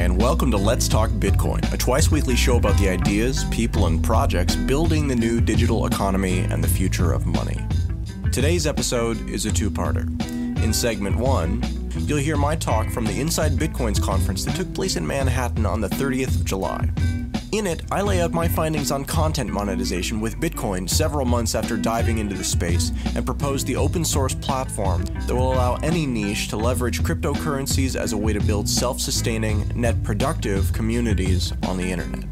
and welcome to Let's Talk Bitcoin, a twice-weekly show about the ideas, people, and projects building the new digital economy and the future of money. Today's episode is a two-parter. In segment 1, you'll hear my talk from the Inside Bitcoins conference that took place in Manhattan on the 30th of July. In it, I lay out my findings on content monetization with Bitcoin several months after diving into the space and propose the open source platform that will allow any niche to leverage cryptocurrencies as a way to build self-sustaining, net productive communities on the internet.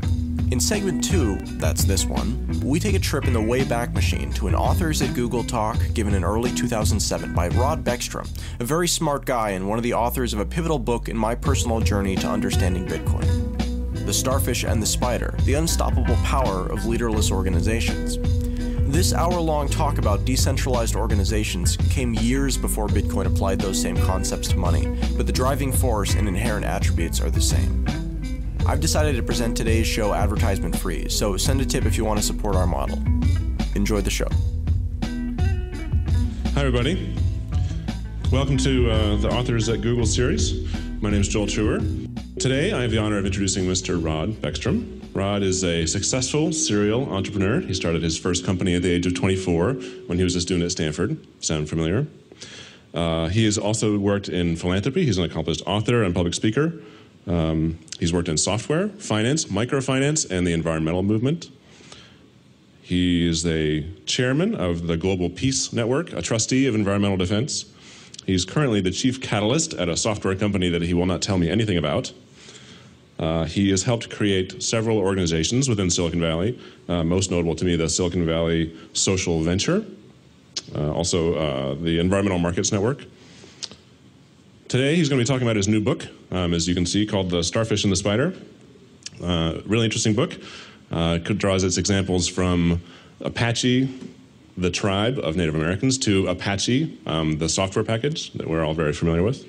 In segment 2, that's this one, we take a trip in the Wayback Machine to an Authors at Google talk given in early 2007 by Beckstrom, a very smart guy and one of the authors of a pivotal book in my personal journey to understanding Bitcoin. The Starfish and the Spider, the unstoppable power of leaderless organizations. This hour-long talk about decentralized organizations came years before Bitcoin applied those same concepts to money, but the driving force and inherent attributes are the same. I've decided to present today's show advertisement-free, so send a tip if you want to support our model. Enjoy the show. Hi, everybody. Welcome to the Authors at Google series. My name is Joel Truer. Today, I have the honor of introducing Mr. Rod Beckstrom. Rod is a successful serial entrepreneur. He started his first company at the age of 24 when he was a student at Stanford. Sound familiar? He has also worked in philanthropy. He's an accomplished author and public speaker. He's worked in software, finance, microfinance, and the environmental movement. He is the chairman of the Global Peace Network, a trustee of environmental defense. He's currently the chief catalyst at a software company that he will not tell me anything about. He has helped create several organizations within Silicon Valley, most notable to me, the Silicon Valley Social Venture, also the Environmental Markets Network. Today, he's going to be talking about his new book, as you can see, called The Starfish and the Spider. Really interesting book. Draws its examples from Apache, the tribe of Native Americans, to Apache, the software package that we're all very familiar with.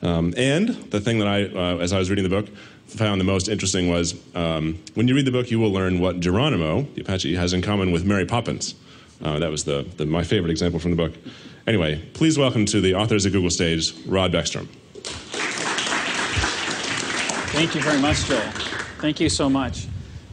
And the thing that I, as I was reading the book, found the most interesting was when you read the book, you will learn what Geronimo, the Apache, has in common with Mary Poppins. That was my favorite example from the book. Anyway, please welcome to the Authors at Google stage, Rod Beckstrom. Thank you very much, Joel. Thank you so much.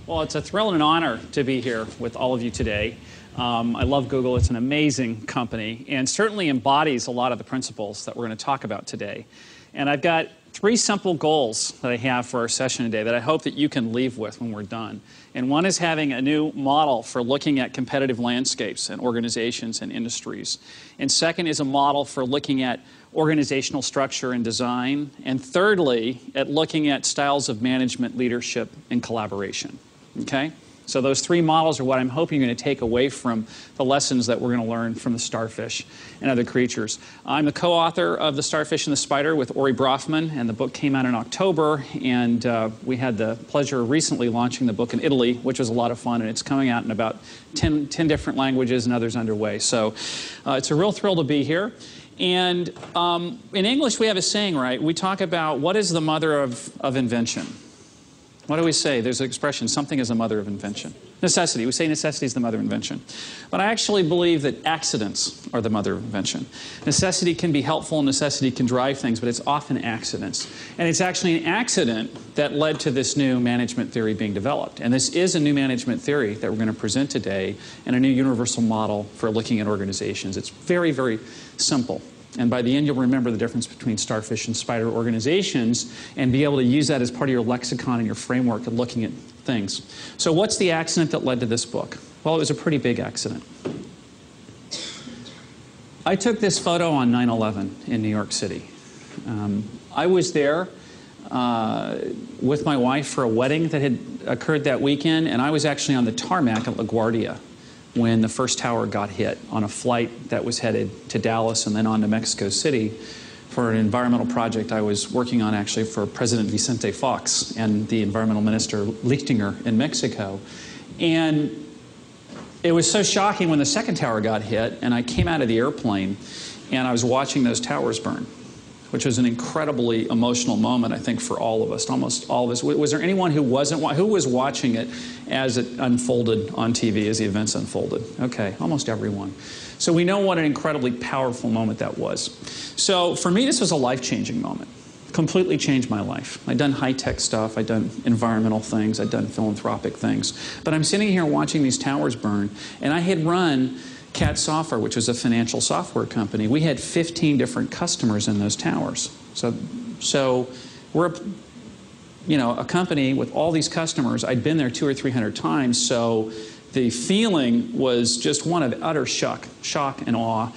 Well, it's a thrill and an honor to be here with all of you today. I love Google. It's an amazing company and certainly embodies a lot of the principles that we're going to talk about today. And I've got 3 simple goals that I have for our session today that I hope that you can leave with when we're done. And one is having a new model for looking at competitive landscapes and organizations and industries. And second is a model for looking at organizational structure and design. And thirdly, at looking at styles of management, leadership, and collaboration. Okay? So those 3 models are what I'm hoping you're going to take away from the lessons that we're going to learn from the starfish and other creatures. I'm the co-author of The Starfish and the Spider with Ori Brofman, and the book came out in October, and we had the pleasure of recently launching the book in Italy, which was a lot of fun, and it's coming out in about 10 different languages and others underway. So it's a real thrill to be here. And in English, we have a saying, right? We talk about what is the mother of invention. What do we say? There's an expression, something is the mother of invention. Necessity. We say necessity is the mother of invention. But I actually believe that accidents are the mother of invention. Necessity can be helpful and necessity can drive things, but it's often accidents. And it's actually an accident that led to this new management theory being developed. And this is a new management theory that we're going to present today and a new universal model for looking at organizations. It's very, very simple. And by the end, you'll remember the difference between starfish and spider organizations and be able to use that as part of your lexicon and your framework of looking at things. So what's the accident that led to this book? Well, it was a pretty big accident. I took this photo on 9/11 in New York City. I was there with my wife for a wedding that had occurred that weekend, and I was actually on the tarmac at LaGuardia when the first tower got hit on a flight that was headed to Dallas and then on to Mexico City for an environmental project I was working on actually for President Vicente Fox and the environmental minister Lichtinger in Mexico. And it was so shocking when the second tower got hit and I came out of the airplane and I was watching those towers burn, which was an incredibly emotional moment, I think, for all of us, almost all of us. Was there anyone who was watching it as it unfolded on TV, as the events unfolded? Okay, almost everyone. So we know what an incredibly powerful moment that was. So for me, this was a life-changing moment. Completely changed my life. I'd done high-tech stuff, I'd done environmental things, I'd done philanthropic things. But I'm sitting here watching these towers burn, and I had run CAT Software, which was a financial software company. We had 15 different customers in those towers. So we're a company with all these customers. I'd been there 200 or 300 times, so the feeling was just one of utter shock and awe.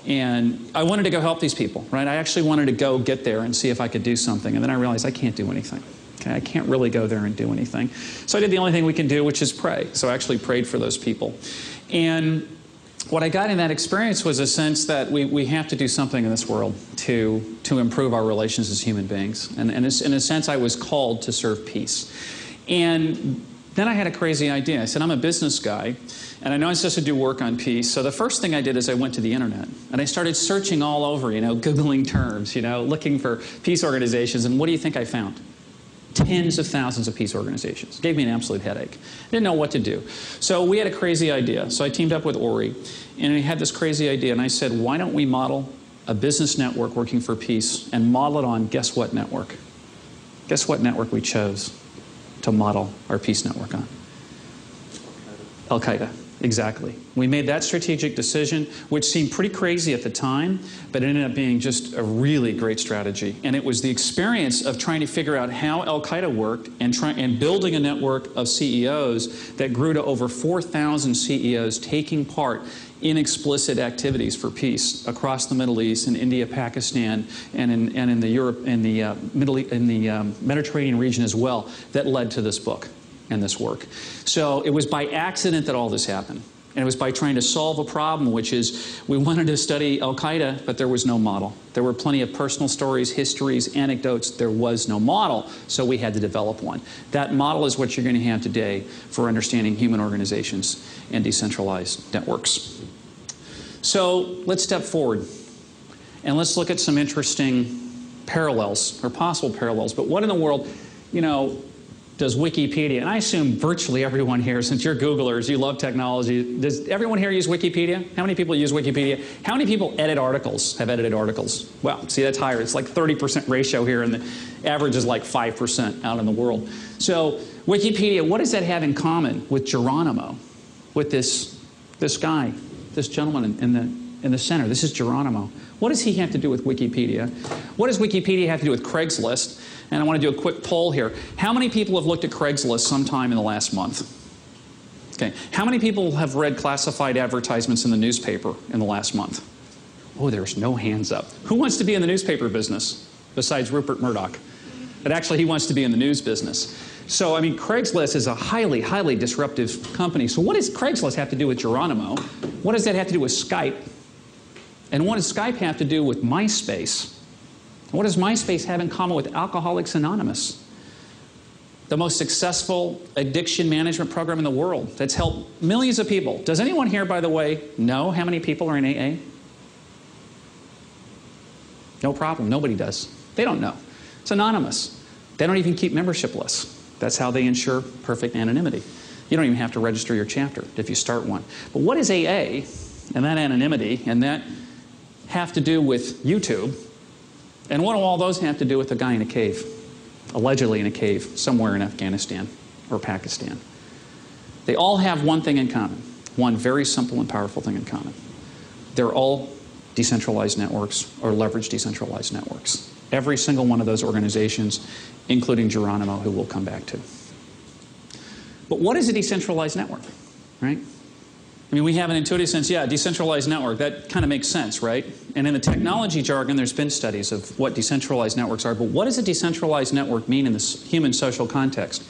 And I wanted to go help these people, right? I actually wanted to go get there and see if I could do something. And then I realized I can't do anything. Okay? I can't really go there and do anything. So I did the only thing we can do, which is pray. So I actually prayed for those people. And what I got in that experience was a sense that we have to do something in this world to improve our relations as human beings. And in a sense, I was called to serve peace. And then I had a crazy idea. I said, I'm a business guy, and I know I'm supposed to do work on peace. So the first thing I did is I went to the internet, and I started searching all over, Googling terms, looking for peace organizations. And what do you think I found? Tens of thousands of peace organizations. It gave me an absolute headache. Didn't know what to do. So we had a crazy idea. So I teamed up with Ori, and we had this crazy idea. And I said, why don't we model a business network working for peace and model it on guess what network? Guess what network we chose to model our peace network on? Al-Qaeda. Exactly. We made that strategic decision, which seemed pretty crazy at the time, but it ended up being just a really great strategy. And it was the experience of trying to figure out how Al-Qaeda worked and building a network of CEOs that grew to over 4,000 CEOs taking part in explicit activities for peace across the Middle East, in India, Pakistan, and in the Mediterranean region as well, that led to this book and this work. So it was by accident that all this happened. And it was by trying to solve a problem, which is we wanted to study Al-Qaeda, but there was no model. There were plenty of personal stories, histories, anecdotes. There was no model, so we had to develop one. That model is what you're going to have today for understanding human organizations and decentralized networks. So let's step forward, and let's look at some interesting parallels, or possible parallels. But what in the world, does Wikipedia, and I assume virtually everyone here, since you're Googlers, you love technology, does everyone here use Wikipedia? How many people use Wikipedia? How many people edit articles, have edited articles? Well, see, that's higher. It's like 30% ratio here, and the average is like 5% out in the world. So Wikipedia, what does that have in common with Geronimo, with this guy, this gentleman in the center? This is Geronimo. What does he have to do with Wikipedia? What does Wikipedia have to do with Craigslist? And I want to do a quick poll here. How many people have looked at Craigslist sometime in the last month? Okay. How many people have read classified advertisements in the newspaper in the last month? Oh, there's no hands up. Who wants to be in the newspaper business besides Rupert Murdoch? But actually, he wants to be in the news business. So, I mean, Craigslist is a highly, highly disruptive company. So what does Craigslist have to do with Geronimo? What does that have to do with Skype? And what does Skype have to do with MySpace? What does MySpace have in common with Alcoholics Anonymous? The most successful addiction management program in the world that's helped millions of people. Does anyone here, by the way, know how many people are in AA? No problem. Nobody does. They don't know. It's anonymous. They don't even keep membership lists. That's how they ensure perfect anonymity. You don't even have to register your chapter if you start one. But what is AA and that anonymity and that have to do with YouTube? And what do all those have to do with a guy in a cave, allegedly in a cave somewhere in Afghanistan or Pakistan? They all have one thing in common, one very simple and powerful thing in common. They're all decentralized networks or leveraged decentralized networks. Every single one of those organizations, including Geronimo, who we'll come back to. But what is a decentralized network, right? I mean, we have an intuitive sense, yeah, decentralized network, that kind of makes sense, right? And in the technology jargon, there's been studies of what decentralized networks are, but what does a decentralized network mean in this human social context?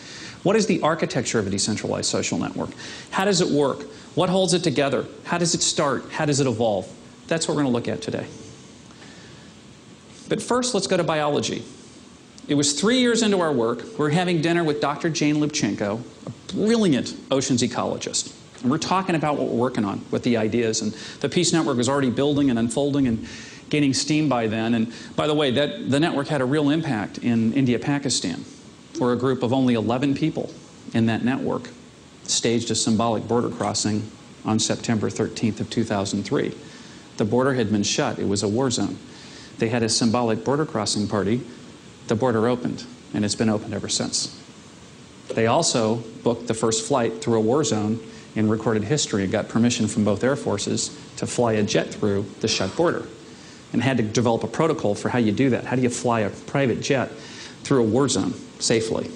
What is the architecture of a decentralized social network? How does it work? What holds it together? How does it start? How does it evolve? That's what we're going to look at today. But first, let's go to biology. It was 3 years into our work. We're having dinner with Dr. Jane Lubchenco, a brilliant oceans ecologist. And we're talking about what we're working on with the ideas. And the Peace Network was already building and unfolding and gaining steam by then. And by the way, the network had a real impact in India, Pakistan, where a group of only 11 people in that network staged a symbolic border crossing on September 13th of 2003. The border had been shut. It was a war zone. They had a symbolic border crossing party the border opened, and it's been opened ever since. They also booked the first flight through a war zone in recorded history and got permission from both air forces to fly a jet through the shut border, and had to develop a protocol for how you do that. How do you fly a private jet through a war zone safely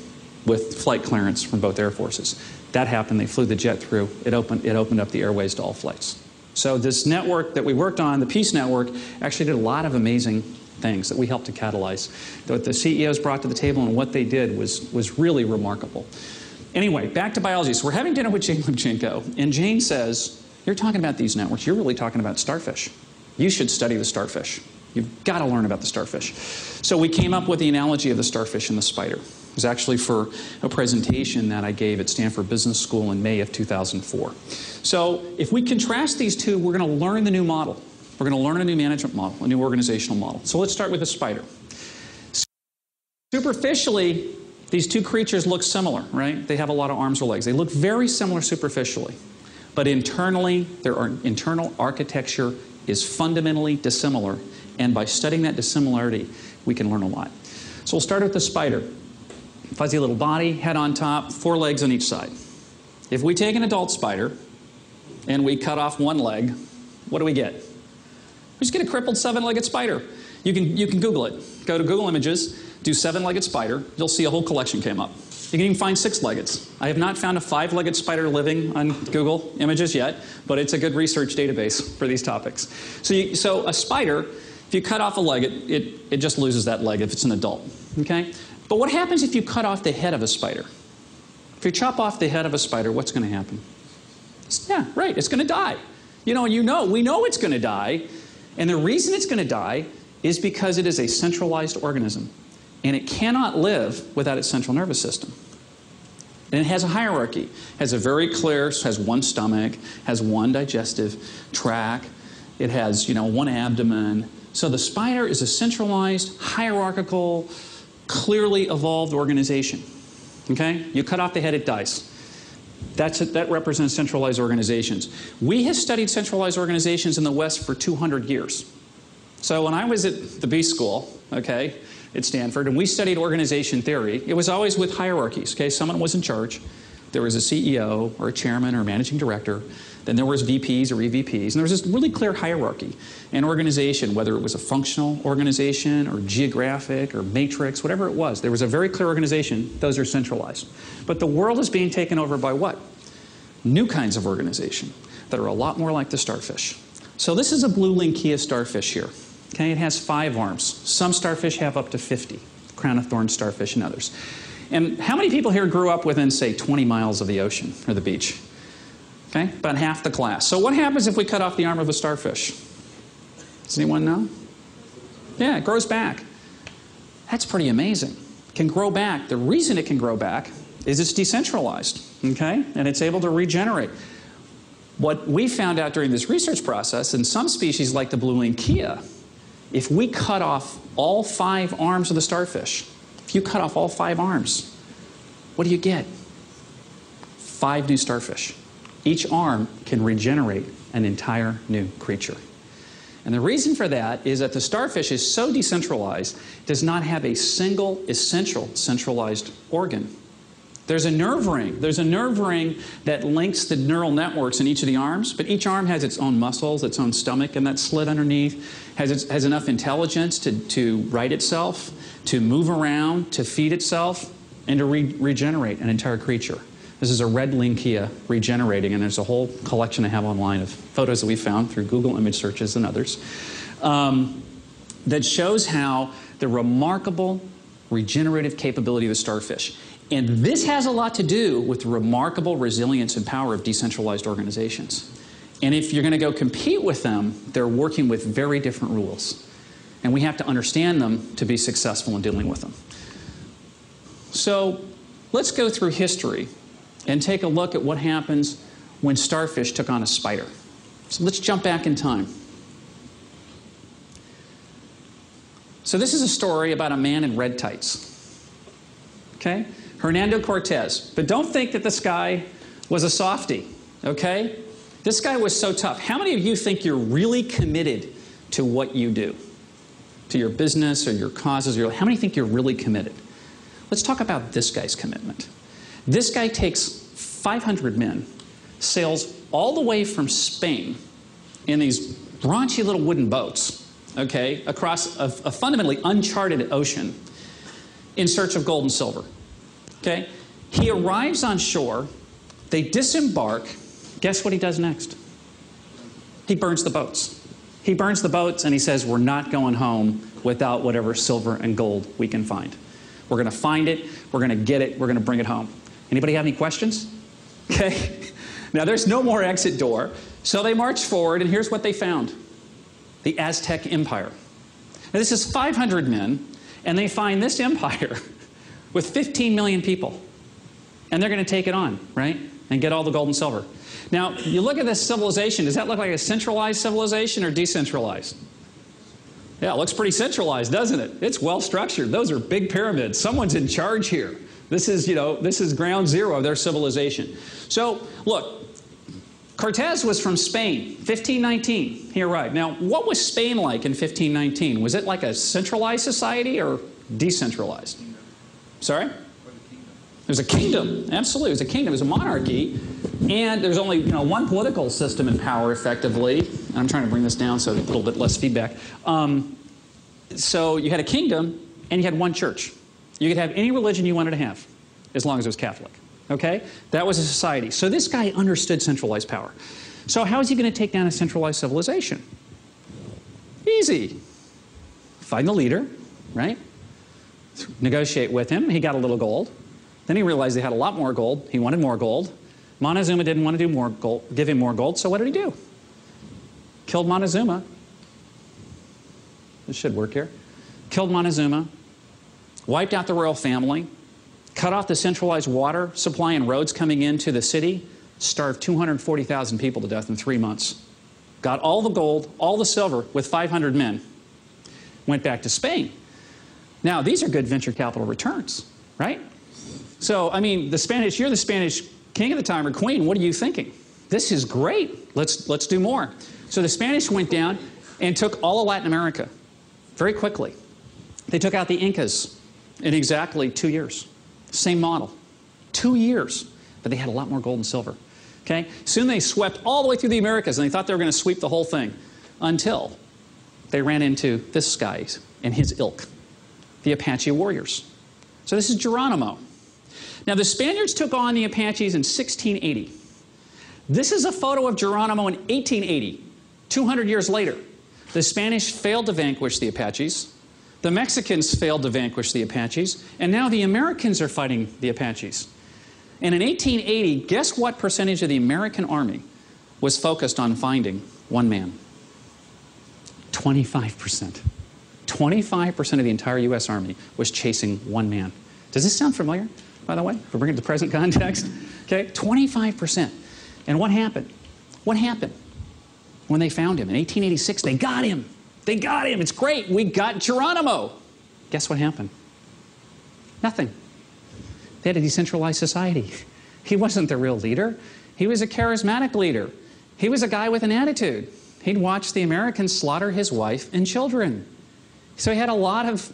with flight clearance from both air forces? That happened. They flew the jet through. It opened up the airways to all flights. So this network that we worked on, the Peace Network, actually did a lot of amazing things that we helped to catalyze. What the CEOs brought to the table and what they did was really remarkable. Anyway, back to biology. So we're having dinner with Jane Lubchenco, and Jane says, "You're talking about these networks. You're really talking about starfish. You should study the starfish. You've got to learn about the starfish." So we came up with the analogy of the starfish and the spider. It was actually for a presentation that I gave at Stanford Business School in May of 2004. So if we contrast these two, we're going to learn the new model. We're going to learn a new management model, a new organizational model. So let's start with the spider. Superficially, these two creatures look similar, right? They have a lot of arms or legs. They look very similar superficially. But internally, their internal architecture is fundamentally dissimilar. And by studying that dissimilarity, we can learn a lot. So we'll start with the spider. Fuzzy little body, head on top, 4 legs on each side. If we take an adult spider and we cut off one leg, what do we get? We just get a crippled 7-legged spider. You can Google it. Go to Google Images, do 7-legged spider. You'll see a whole collection came up. You can even find 6-legged. I have not found a 5-legged spider living on Google Images yet, but it's a good research database for these topics. So a spider, if you cut off a leg, it just loses that leg if it's an adult. Okay? But what happens if you cut off the head of a spider? If you chop off the head of a spider, what's going to happen? Yeah, right, it's going to die. We know it's going to die. And the reason it's going to die is because it is a centralized organism. And it cannot live without its central nervous system. And it has a hierarchy. Has a very clear, has one stomach, has one digestive tract. It has, one abdomen. So the spider is a centralized, hierarchical, clearly evolved organization. Okay? You cut off the head, it dies. That represents centralized organizations. We have studied centralized organizations in the West for 200 years. So when I was at the B School, okay, at Stanford, and we studied organization theory, it was always with hierarchies. Okay? Someone was in charge. There was a CEO or a chairman or a managing director. Then there was VPs or EVPs. And there was this really clear hierarchy. An organization, whether it was a functional organization or geographic or matrix, whatever it was, there was a very clear organization. Those are centralized. But the world is being taken over by what? New kinds of organization that are a lot more like the starfish. So this is a blue Linkia starfish here. Okay, it has 5 arms. Some starfish have up to 50. Crown of thorns starfish and others. And how many people here grew up within, say, 20 miles of the ocean or the beach? Okay, about half the class. So what happens if we cut off the arm of a starfish? Does anyone know? Yeah, it grows back. That's pretty amazing. It can grow back. The reason it can grow back is it's decentralized, okay? And it's able to regenerate. What we found out during this research process, in some species like the blue Linkia, if we cut off all 5 arms of the starfish, if you cut off all 5 arms, what do you get? 5 new starfish. Each arm can regenerate an entire new creature. And the reason for that is that the starfish is so decentralized, it does not have a single essential centralized organ. There's a nerve ring. There's a nerve ring that links the neural networks in each of the arms, but each arm has its own muscles, its own stomach, and that slit underneath has enough intelligence to right itself, to move around, to feed itself, and to regenerate an entire creature. This is a red Linkia regenerating, and there's a whole collection I have online of photos that we found through Google image searches and others that shows how the remarkable regenerative capability of the starfish. And this has a lot to do with the remarkable resilience and power of decentralized organizations. And if you're going to go compete with them, they're working with very different rules. And we have to understand them to be successful in dealing with them. So let's go through history and take a look at what happens when starfish took on a spider. So let's jump back in time. So this is a story about a man in red tights. Okay? Hernando Cortez. But don't think that this guy was a softie. Okay? This guy was so tough. How many of you think you're really committed to what you do? to your business or your causes? How many think you're really committed? Let's talk about this guy's commitment. This guy takes 500 men, sails all the way from Spain in these raunchy little wooden boats, okay, across a fundamentally uncharted ocean in search of gold and silver, okay? He arrives on shore, they disembark. Guess what he does next? He burns the boats. He burns the boats and he says, we're not going home without whatever silver and gold we can find. We're going to find it, we're going to get it, we're going to bring it home. Anybody have any questions? Okay. Now there's no more exit door. So they march forward and here's what they found. The Aztec Empire. Now this is 500 men and they find this empire with 15 million people. And they're going to take it on, right? And get all the gold and silver. Now, you look at this civilization, does that look like a centralized civilization or decentralized? Yeah, it looks pretty centralized, doesn't it? It's well structured. Those are big pyramids. Someone's in charge here. This is, this is ground zero of their civilization. So, look, Cortez was from Spain, 1519, he arrived. Now, what was Spain like in 1519? Was it like a centralized society or decentralized? Sorry? It was a kingdom, absolutely. It was a kingdom. It was a monarchy. And there's only one political system in power, effectively. And I'm trying to bring this down so a little bit less feedback. So you had a kingdom, and you had one church. You could have any religion you wanted to have, as long as it was Catholic. Okay? That was a society. So this guy understood centralized power. So how is he going to take down a centralized civilization? Easy. Find the leader, right? Negotiate with him. He got a little gold. Then he realized they had a lot more gold. He wanted more gold. Montezuma didn't want to do more gold, give him more gold, so what did he do? Killed Montezuma. This should work here. Killed Montezuma, wiped out the royal family, cut off the centralized water supply and roads coming into the city, starved 240,000 people to death in 3 months. Got all the gold, all the silver with 500 men. Went back to Spain. Now, these are good venture capital returns, right? So, I mean, you're the Spanish king at the time or queen. What are you thinking? This is great. Let's do more. So the Spanish went down and took all of Latin America very quickly. They took out the Incas in exactly 2 years. Same model. 2 years. But they had a lot more gold and silver. Okay? Soon they swept all the way through the Americas and they thought they were going to sweep the whole thing until they ran into this guy and his ilk, the Apache warriors. So this is Geronimo. Now, the Spaniards took on the Apaches in 1680. This is a photo of Geronimo in 1880, 200 years later. The Spanish failed to vanquish the Apaches. The Mexicans failed to vanquish the Apaches. And now the Americans are fighting the Apaches. And in 1880, guess what percentage of the American army was focused on finding one man? 25%. 25% of the entire U.S. Army was chasing one man. Does this sound familiar, by the way, if we bring it to present context? Okay, 25%. And what happened? What happened when they found him? In 1886, they got him. They got him. It's great. We got Geronimo. Guess what happened? Nothing. They had a decentralized society. He wasn't the real leader. He was a charismatic leader. He was a guy with an attitude. He'd watched the Americans slaughter his wife and children. So he had a lot of,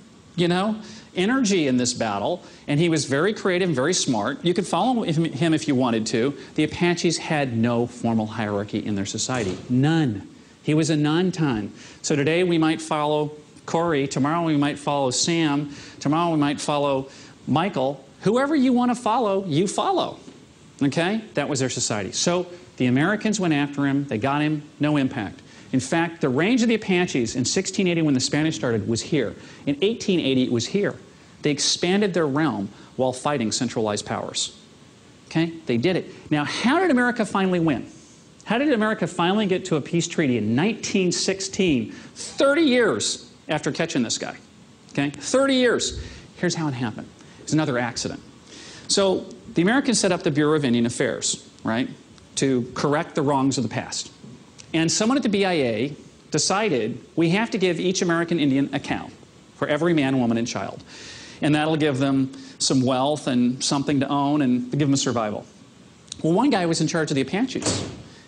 energy in this battle, and he was very creative and very smart. You could follow him if you wanted to. The Apaches had no formal hierarchy in their society. None. He was a non-ton. So today we might follow Corey, tomorrow we might follow Sam, tomorrow we might follow Michael. Whoever you want to follow, you follow. Okay? That was their society. So the Americans went after him, they got him, no impact. In fact, the range of the Apaches in 1680 when the Spanish started was here. In 1880, it was here. They expanded their realm while fighting centralized powers. Okay? They did it. Now, how did America finally win? How did America finally get to a peace treaty in 1916, 30 years after catching this guy? Okay? 30 years. Here's how it happened. It's another accident. So the Americans set up the Bureau of Indian Affairs, right, to correct the wrongs of the past. And someone at the BIA decided we have to give each American Indian a cow for every man, woman, and child. And that'll give them some wealth and something to own and give them survival. Well, one guy was in charge of the Apaches.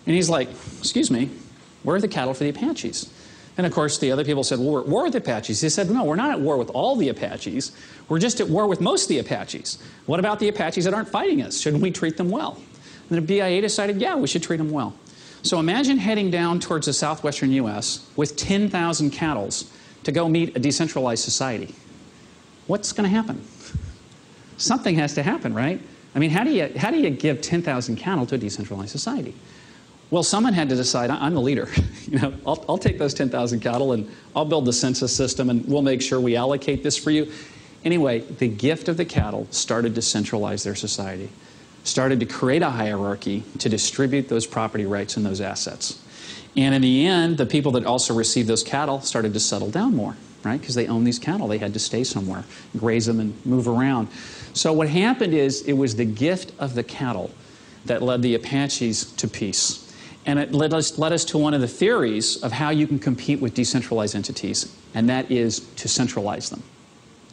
And he's like, excuse me, where are the cattle for the Apaches? And of course, the other people said, well, we're at war with the Apaches. He said, no, we're not at war with all the Apaches. We're just at war with most of the Apaches. What about the Apaches that aren't fighting us? Shouldn't we treat them well? And the BIA decided, yeah, we should treat them well. So imagine heading down towards the southwestern U.S. with 10,000 cattle to go meet a decentralized society. What's going to happen? Something has to happen, right? I mean, how do you give 10,000 cattle to a decentralized society? Well, someone had to decide, I'm the leader. You know, I'll take those 10,000 cattle and I'll build the census system and we'll make sure we allocate this for you. Anyway, the gift of the cattle started to centralize their society, started to create a hierarchy to distribute those property rights and those assets. And in the end, the people that also received those cattle started to settle down more, right? Because they owned these cattle. They had to stay somewhere, graze them and move around. So what happened is it was the gift of the cattle that led the Apaches to peace. And it led us to one of the theories of how you can compete with decentralized entities, and that is to centralize them.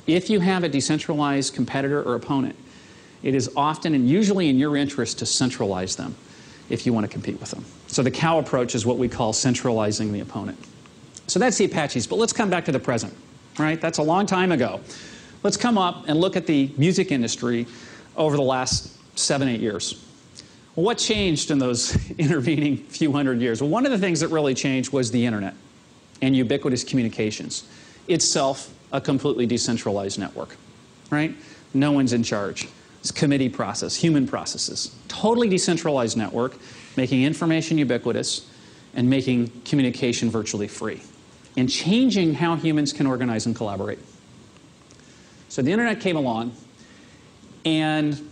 If you have a decentralized competitor or opponent, it is often and usually in your interest to centralize them if you want to compete with them. So the cow approach is what we call centralizing the opponent. So that's the Apaches, but let's come back to the present, right? That's a long time ago. Let's come up and look at the music industry over the last 7-8 years. Well, what changed in those intervening few hundred years? Well, one of the things that really changed was the internet and ubiquitous communications. Itself a completely decentralized network, right? No one's in charge. It's a committee process, human processes. Totally decentralized network, making information ubiquitous and making communication virtually free, and changing how humans can organize and collaborate. So the internet came along, and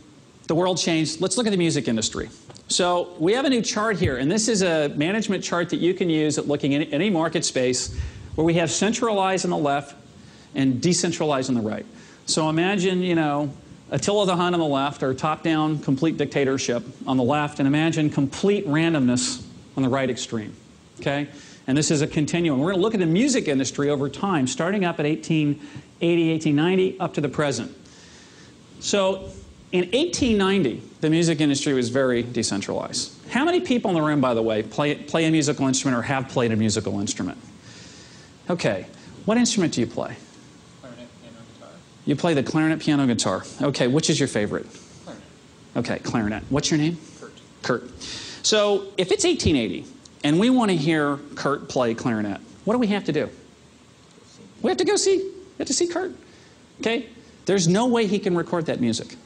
the world changed. Let's look at the music industry. So we have a new chart here, and this is a management chart that you can use at looking at any market space where we have centralized on the left and decentralized on the right. So imagine, you know, Attila the Hun on the left, or top-down complete dictatorship on the left, and imagine complete randomness on the right extreme, okay? And this is a continuum. We're going to look at the music industry over time, starting up at 1880, 1890, up to the present. So in 1890, the music industry was very decentralized. How many people in the room, by the way, play a musical instrument or have played a musical instrument? Okay. What instrument do you play? Clarinet, piano, guitar. You play the clarinet, piano, guitar. Okay. Which is your favorite? Clarinet. Okay, clarinet. What's your name? Kurt. Kurt. So if it's 1880 and we want to hear Kurt play clarinet, what do we have to do? We have to go see. We have to see Kurt. Okay? There's no way he can record that music.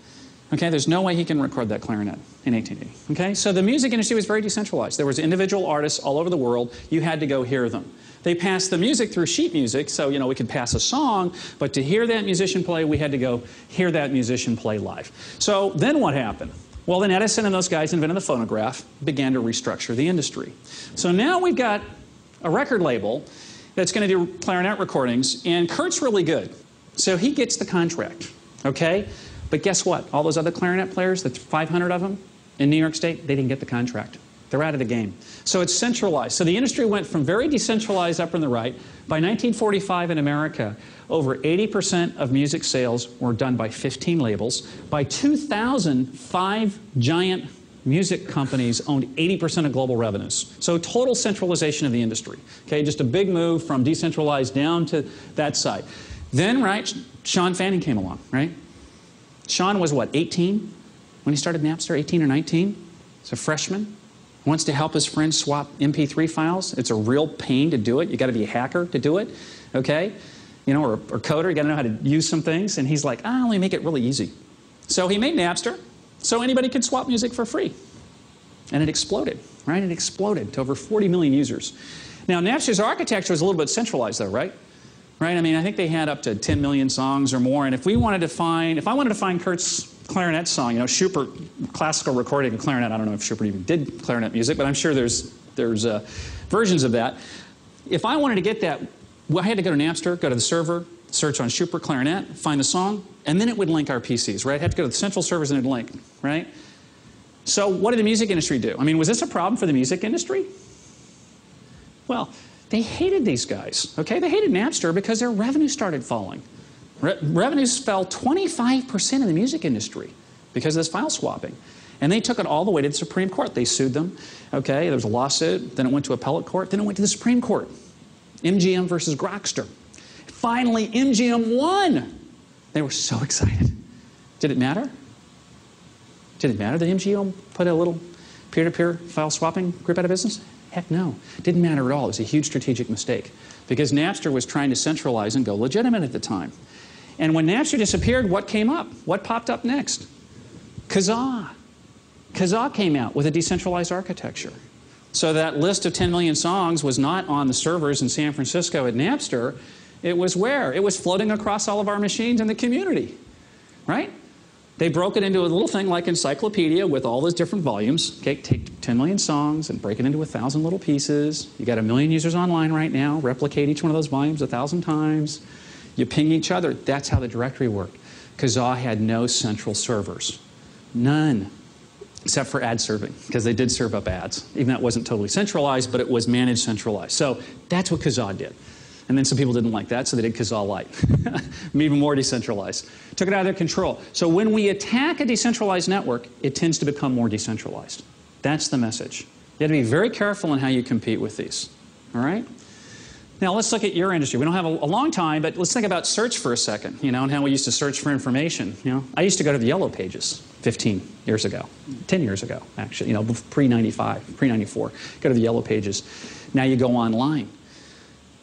Okay, there's no way he can record that clarinet in 1880. Okay, so the music industry was very decentralized. There was individual artists all over the world. You had to go hear them. They passed the music through sheet music, so you know we could pass a song, but to hear that musician play, we had to go hear that musician play live. So then what happened? Well, then Edison and those guys invented the phonograph, began to restructure the industry. So now we've got a record label that's going to do clarinet recordings, and Kurt's really good. So he gets the contract, okay? But guess what? All those other clarinet players, the 500 of them in New York State, they didn't get the contract. They're out of the game. So it's centralized. So the industry went from very decentralized up on the right. By 1945 in America, over 80% of music sales were done by 15 labels. By 2000, 5 giant music companies owned 80% of global revenues. So total centralization of the industry. Okay, just a big move from decentralized down to that side. Then, right, Shawn Fanning came along, right? Shawn was what, 18 when he started Napster, 18 or 19? He's a freshman. Wants to help his friends swap MP3 files. It's a real pain to do it. You got to be a hacker to do it, okay? You know, or coder. You got to know how to use some things. And he's like, let me make it really easy. So he made Napster, so anybody could swap music for free. And it exploded, right? It exploded to over 40 million users. Now, Napster's architecture was a little bit centralized, though, right? Right? I mean, I think they had up to 10 million songs or more. And if I wanted to find Kurt's clarinet song, you know, Schubert, classical recording of clarinet. I don't know if Schubert even did clarinet music, but I'm sure there's versions of that. If I wanted to get that, well, I had to go to Napster, go to the server, search on Schubert clarinet, find the song, and then it would link our PCs, right? I'd have to go to the central servers and it'd link, right? So what did the music industry do? I mean, was this a problem for the music industry? Well, they hated these guys, okay? They hated Napster because their revenue started falling. Revenues fell 25% in the music industry because of this file swapping. And they took it all the way to the Supreme Court. They sued them, okay? There was a lawsuit, then it went to appellate court, then it went to the Supreme Court. MGM versus Grokster. Finally, MGM won. They were so excited. Did it matter? Did it matter that MGM put a little peer-to-peer file swapping group out of business? Heck no. Didn't matter at all. It was a huge strategic mistake because Napster was trying to centralize and go legitimate at the time. And when Napster disappeared, what came up? What popped up next? Kazaa. Kazaa came out with a decentralized architecture. So that list of 10 million songs was not on the servers in San Francisco at Napster. It was where? It was floating across all of our machines in the community, right? They broke it into a little thing like encyclopedia with all those different volumes. Okay, take 10 million songs and break it into 1,000 little pieces. You got 1 million users online right now. Replicate each one of those volumes 1,000 times. You ping each other. That's how the directory worked. Kazaa had no central servers. None. Except for ad serving, because they did serve up ads. Even though it wasn't totally centralized, but it was managed centralized. So that's what Kazaa did. And then some people didn't like that, so they did Kazaa Lite. Even more decentralized. Took it out of their control. So when we attack a decentralized network, it tends to become more decentralized. That's the message. You have to be very careful in how you compete with these. All right? Now let's look at your industry. We don't have a long time, but let's think about search for a second, and how we used to search for information. I used to go to the Yellow Pages 15 years ago, 10 years ago, actually, pre-95, pre-94. Go to the Yellow Pages. Now you go online.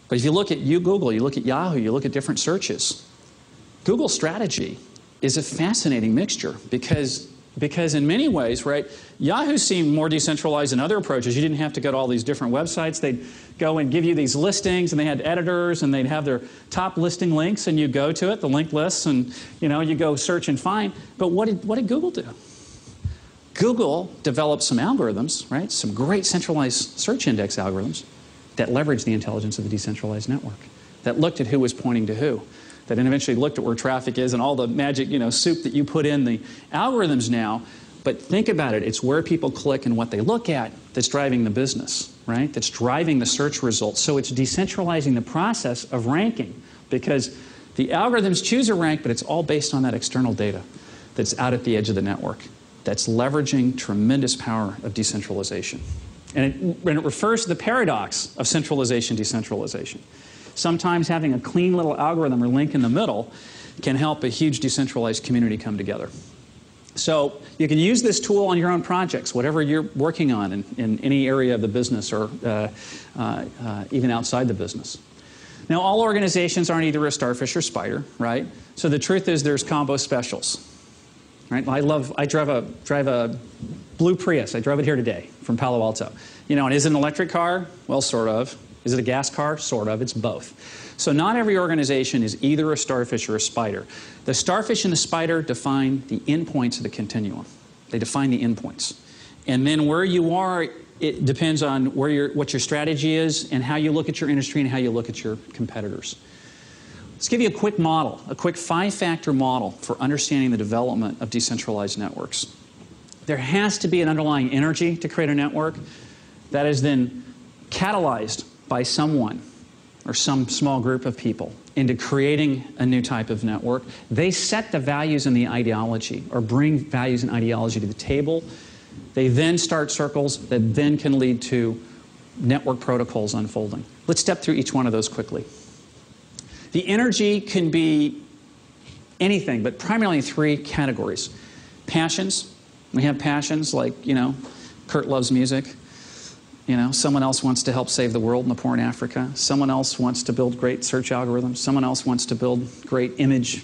But if you look at Google, you look at Yahoo, you look at different searches, Google's strategy is a fascinating mixture because in many ways, right, Yahoo seemed more decentralized than other approaches. You didn't have to go to all these different websites. They'd go and give you these listings, and they had editors, and they'd have their top listing links, and you go to it, the linked lists, and you go search and find. But what did Google do? Google developed some algorithms, right, some great centralized search index algorithms that leveraged the intelligence of the decentralized network, that looked at who was pointing to who, that then eventually looked at where traffic is and all the magic soup that you put in the algorithms now. But think about it. It's where people click and what they look at that's driving the business, right? That's driving the search results. So it's decentralizing the process of ranking because the algorithms choose a rank, but it's all based on that external data that's out at the edge of the network that's leveraging tremendous power of decentralization. And it refers to the paradox of centralization, decentralization. Sometimes having a clean little algorithm or link in the middle can help a huge decentralized community come together. So you can use this tool on your own projects, whatever you're working on in any area of the business or even outside the business. Now, all organizations aren't either a Starfish or Spider, right? So the truth is there's combo specials, right? I drive a blue Prius. I drove it here today from Palo Alto. And is it an electric car? Well, sort of. Is it a gas car? Sort of. It's both. So not every organization is either a Starfish or a Spider. The Starfish and the Spider define the endpoints of the continuum. They define the endpoints. And then where you are, it depends on what your strategy is and how you look at your industry and how you look at your competitors. Let's give you a quick model, a quick 5-factor model for understanding the development of decentralized networks. There has to be an underlying energy to create a network that is then catalyzed by someone or some small group of people into creating a new type of network. They set the values and the ideology or bring values and ideology to the table. They then start circles that then can lead to network protocols unfolding. Let's step through each one of those quickly. The energy can be anything, but primarily 3 categories. Passions. We have passions like, Kurt loves music. Someone else wants to help save the world in the poor in Africa. Someone else wants to build great search algorithms. Someone else wants to build great image,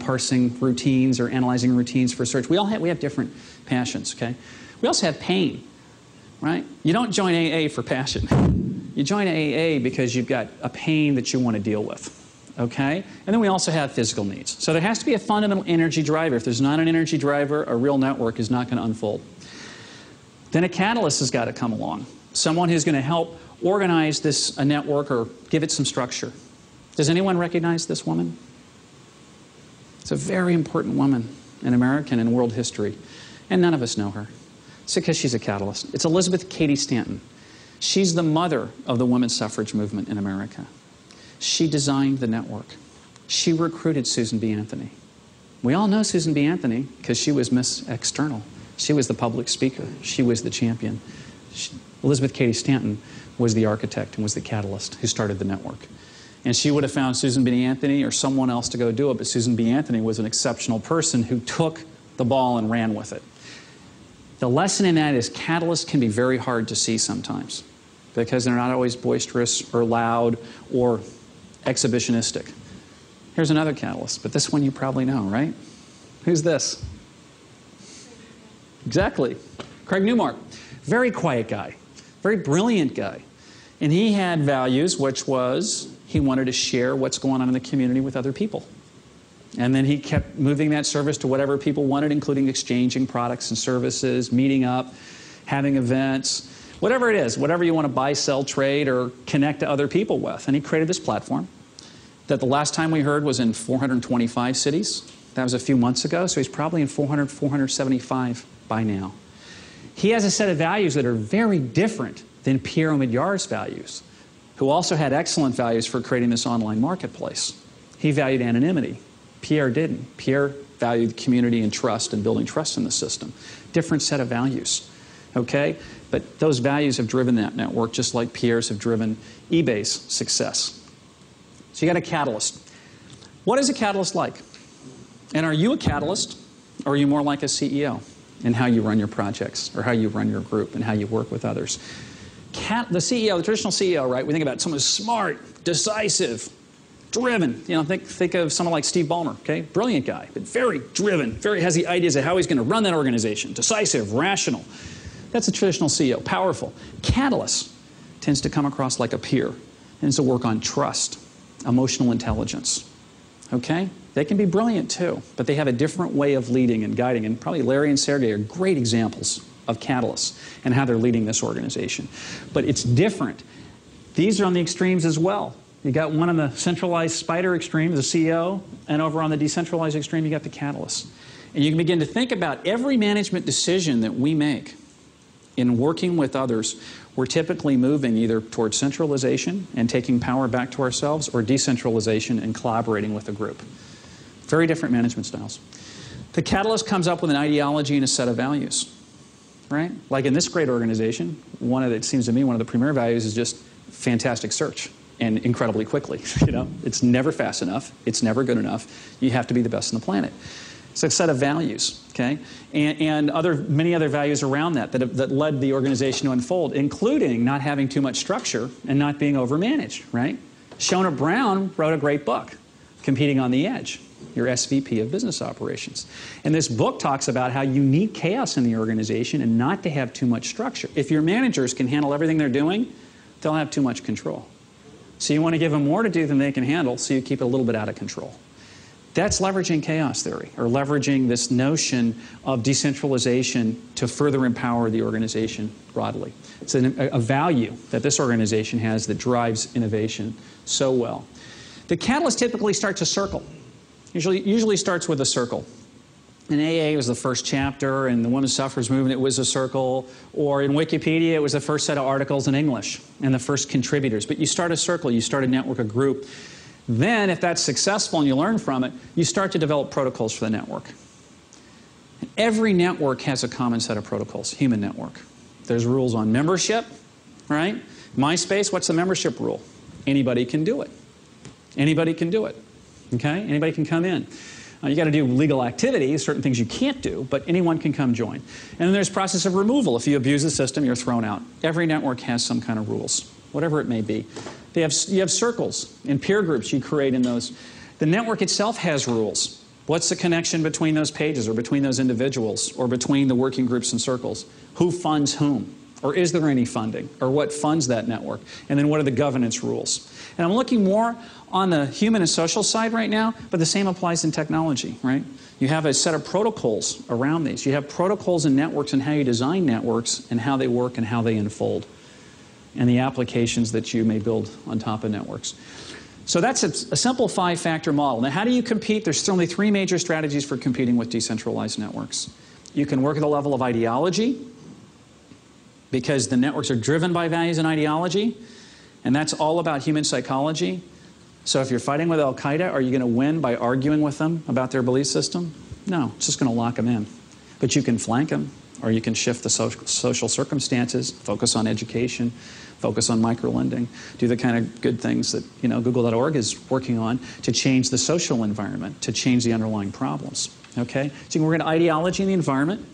parsing routines or analyzing routines for search. We have different passions, okay? We also have pain, right? You don't join AA for passion. You join AA because you've got a pain that you want to deal with, okay? And then we also have physical needs. So there has to be a fundamental energy driver. If there's not an energy driver, a real network is not going to unfold. Then a catalyst has got to come along. Someone who's going to help organize a network or give it some structure. Does anyone recognize this woman? It's a very important woman in American and world history, and none of us know her. It's because she's a catalyst. It's Elizabeth Cady Stanton. She's the mother of the women's suffrage movement in America. She designed the network. She recruited Susan B. Anthony. We all know Susan B. Anthony because she was Miss External. She was the public speaker. She was the champion. Elizabeth Cady Stanton was the architect and was the catalyst who started the network. And she would have found Susan B. Anthony or someone else to go do it, but Susan B. Anthony was an exceptional person who took the ball and ran with it. The lesson in that is catalysts can be very hard to see sometimes because they're not always boisterous or loud or exhibitionistic. Here's another catalyst, but this one you probably know, right? Who's this? Exactly. Craig Newmark. Very quiet guy. Very brilliant guy. And he had values, which was he wanted to share what's going on in the community with other people. And then he kept moving that service to whatever people wanted, including exchanging products and services, meeting up, having events, whatever it is, whatever you want to buy, sell, trade, or connect to other people with. And he created this platform that the last time we heard was in 425 cities. That was a few months ago, so he's probably in 400, 475 by now. He has a set of values that are very different than Pierre Omidyar's values, who also had excellent values for creating this online marketplace. He valued anonymity. Pierre didn't. Pierre valued community and trust and building trust in the system. Different set of values, okay? But those values have driven that network just like Pierre's have driven eBay's success. So you got a catalyst. What is a catalyst like? And are you a catalyst, or are you more like a CEO in how you run your projects, or how you run your group, and how you work with others? The CEO, the traditional CEO, right? We think about someone who's smart, decisive, driven. You know, think of someone like Steve Ballmer, okay? Brilliant guy, but very driven, very has the ideas of how he's going to run that organization. Decisive, rational. That's a traditional CEO, powerful. Catalyst tends to come across like a peer, tends to work on trust, emotional intelligence, okay? They can be brilliant too, but they have a different way of leading and guiding, and probably Larry and Sergey are great examples of catalysts and how they're leading this organization. But it's different. These are on the extremes as well. You got one on the centralized spider extreme, the CEO, and over on the decentralized extreme, you got the catalyst. And you can begin to think about every management decision that we make in working with others. We're typically moving either towards centralization and taking power back to ourselves, or decentralization and collaborating with a group. Very different management styles. The catalyst comes up with an ideology and a set of values, right? Like in this great organization, it seems to me one of the premier values is just fantastic search, and incredibly quickly. You know, it's never fast enough. It's never good enough. You have to be the best on the planet. It's a set of values, okay? And many other values around that led the organization to unfold, including not having too much structure and not being overmanaged, right? Shona Brown wrote a great book, Competing on the Edge, your SVP of Business Operations. And this book talks about how you need chaos in the organization and not to have too much structure. If your managers can handle everything they're doing, they'll have too much control. So you want to give them more to do than they can handle, so you keep it a little bit out of control. That's leveraging chaos theory, or leveraging this notion of decentralization to further empower the organization broadly. It's a value that this organization has that drives innovation so well. The catalyst typically starts a circle. Usually starts with a circle. In AA, it was the first chapter, and the women's suffrage movement, it was a circle. Or in Wikipedia, it was the first set of articles in English and the first contributors. But you start a circle, you start a network, a group. Then, if that's successful and you learn from it, you start to develop protocols for the network. And every network has a common set of protocols, human network. There's rules on membership, right? MySpace, what's the membership rule? Anybody can do it. Anybody can do it, okay? Anybody can come in. You got to do legal activities, certain things you can't do, but anyone can come join. And then there's process of removal. If you abuse the system, you're thrown out. Every network has some kind of rules, whatever it may be. You have circles and peer groups you create in those. The network itself has rules. What's the connection between those pages, or between those individuals, or between the working groups and circles? Who funds whom? Or is there any funding? Or what funds that network? And then what are the governance rules? And I'm looking more on the human and social side right now, but the same applies in technology, right? You have a set of protocols around these. You have protocols and networks and how you design networks and how they work and how they unfold, and the applications that you may build on top of networks. So that's a simple 5-factor model. Now, how do you compete? There's only 3 major strategies for competing with decentralized networks. You can work at the level of ideology, because the networks are driven by values and ideology, and that's all about human psychology. So if you're fighting with Al-Qaeda, are you going to win by arguing with them about their belief system? No, it's just going to lock them in. But you can flank them, Or you can shift the social circumstances, focus on education, focus on microlending, do the kind of good things that Google.org is working on to change the social environment, to change the underlying problems. Okay? So we're going to ideology in the environment.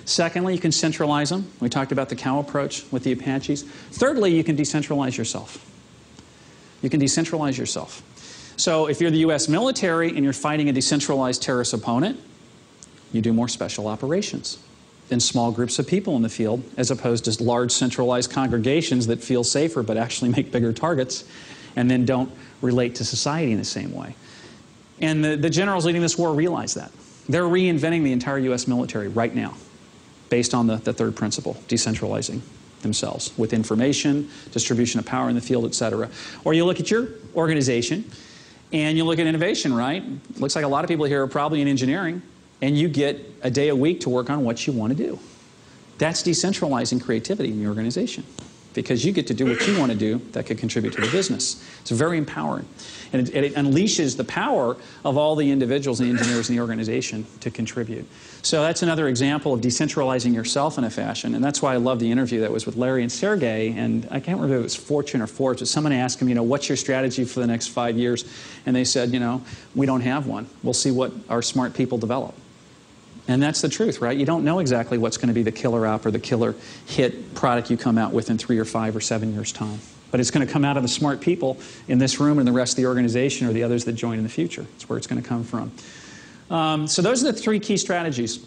Secondly, you can centralize them. We talked about the cow approach with the Apaches. Thirdly, you can decentralize yourself. You can decentralize yourself. So if you're the U.S. military and you're fighting a decentralized terrorist opponent, you do more special operations in small groups of people in the field, as opposed to large centralized congregations that feel safer but actually make bigger targets and then don't relate to society in the same way. And the generals leading this war realize that. They're reinventing the entire U.S. military right now based on the third principle, decentralizing themselves with information, distribution of power in the field, etc. Or you look at your organization and you look at innovation, right? Looks like a lot of people here are probably in engineering, and you get a day a week to work on what you want to do. That's decentralizing creativity in your organization, because you get to do what you want to do that could contribute to the business. It's very empowering. And it unleashes the power of all the individuals and engineers in the organization to contribute. So that's another example of decentralizing yourself in a fashion. And that's why I love the interview that was with Larry and Sergey. And I can't remember if it was Fortune or Forbes, but someone asked him, what's your strategy for the next 5 years? And they said, we don't have one. We'll see what our smart people develop. And that's the truth, right? You don't know exactly what's going to be the killer app or the killer hit product you come out with in 3 or 5 or 7 years' time. But it's going to come out of the smart people in this room and the rest of the organization or the others that join in the future. It's where it's going to come from. So those are the 3 key strategies.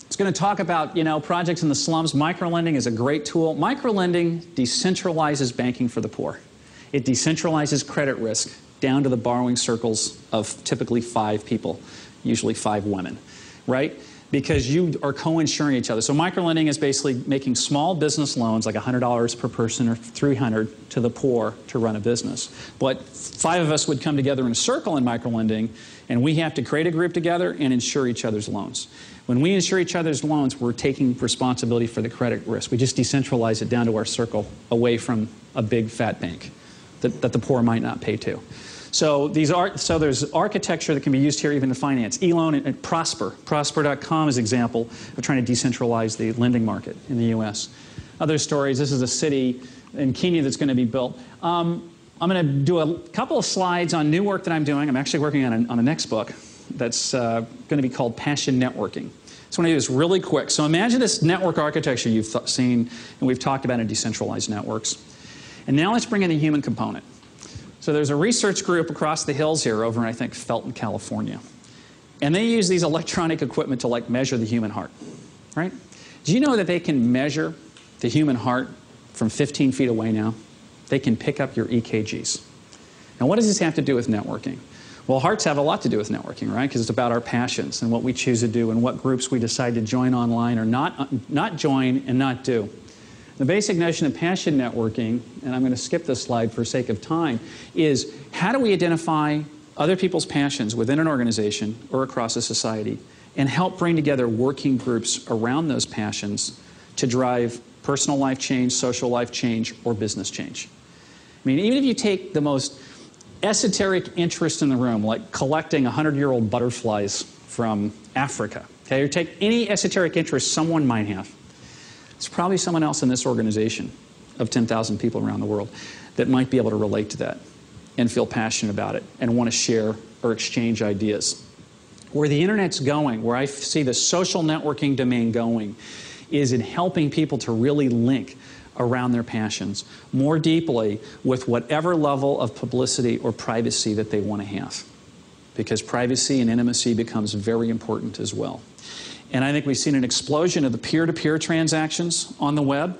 It's going to talk about, projects in the slums. Microlending is a great tool. Microlending decentralizes banking for the poor. It decentralizes credit risk down to the borrowing circles of typically 5 people, usually 5 women, right? Because you are co-insuring each other. So microlending is basically making small business loans, like $100 per person or $300 to the poor to run a business. But 5 of us would come together in a circle in microlending, and we have to create a group together and insure each other's loans. When we insure each other's loans, we're taking responsibility for the credit risk. We just decentralize it down to our circle, away from a big fat bank that the poor might not pay to. So there's architecture that can be used here even to finance. eLoan and Prosper. Prosper.com is an example of trying to decentralize the lending market in the U.S. Other stories, this is a city in Kenya that's going to be built. I'm going to do a couple of slides on new work that I'm doing. I'm actually working on a next book that's going to be called Passion Networking. So I want to do this really quick. So imagine this network architecture you've seen and we've talked about in decentralized networks. And now let's bring in the human component. So there's a research group across the hills here over in, I think, Felton, California. And they use these electronic equipment to measure the human heart, right? Do you know that they can measure the human heart from 15 feet away now? They can pick up your EKGs. Now, what does this have to do with networking? Well, hearts have a lot to do with networking, right? Because it's about our passions and what we choose to do and what groups we decide to join online or not join and not do. The basic notion of passion networking, and I'm going to skip this slide for sake of time, is how do we identify other people's passions within an organization or across a society and help bring together working groups around those passions to drive personal life change, social life change, or business change. I mean, even if you take the most esoteric interest in the room, like collecting 100-year-old butterflies from Africa, okay, or take any esoteric interest someone might have, there's probably someone else in this organization of 10,000 people around the world that might be able to relate to that and feel passionate about it and want to share or exchange ideas. Where the internet's going, where I see the social networking domain going, is in helping people to really link around their passions more deeply with whatever level of publicity or privacy that they want to have. Because privacy and intimacy becomes very important as well. And I think we've seen an explosion of the peer-to-peer transactions on the web,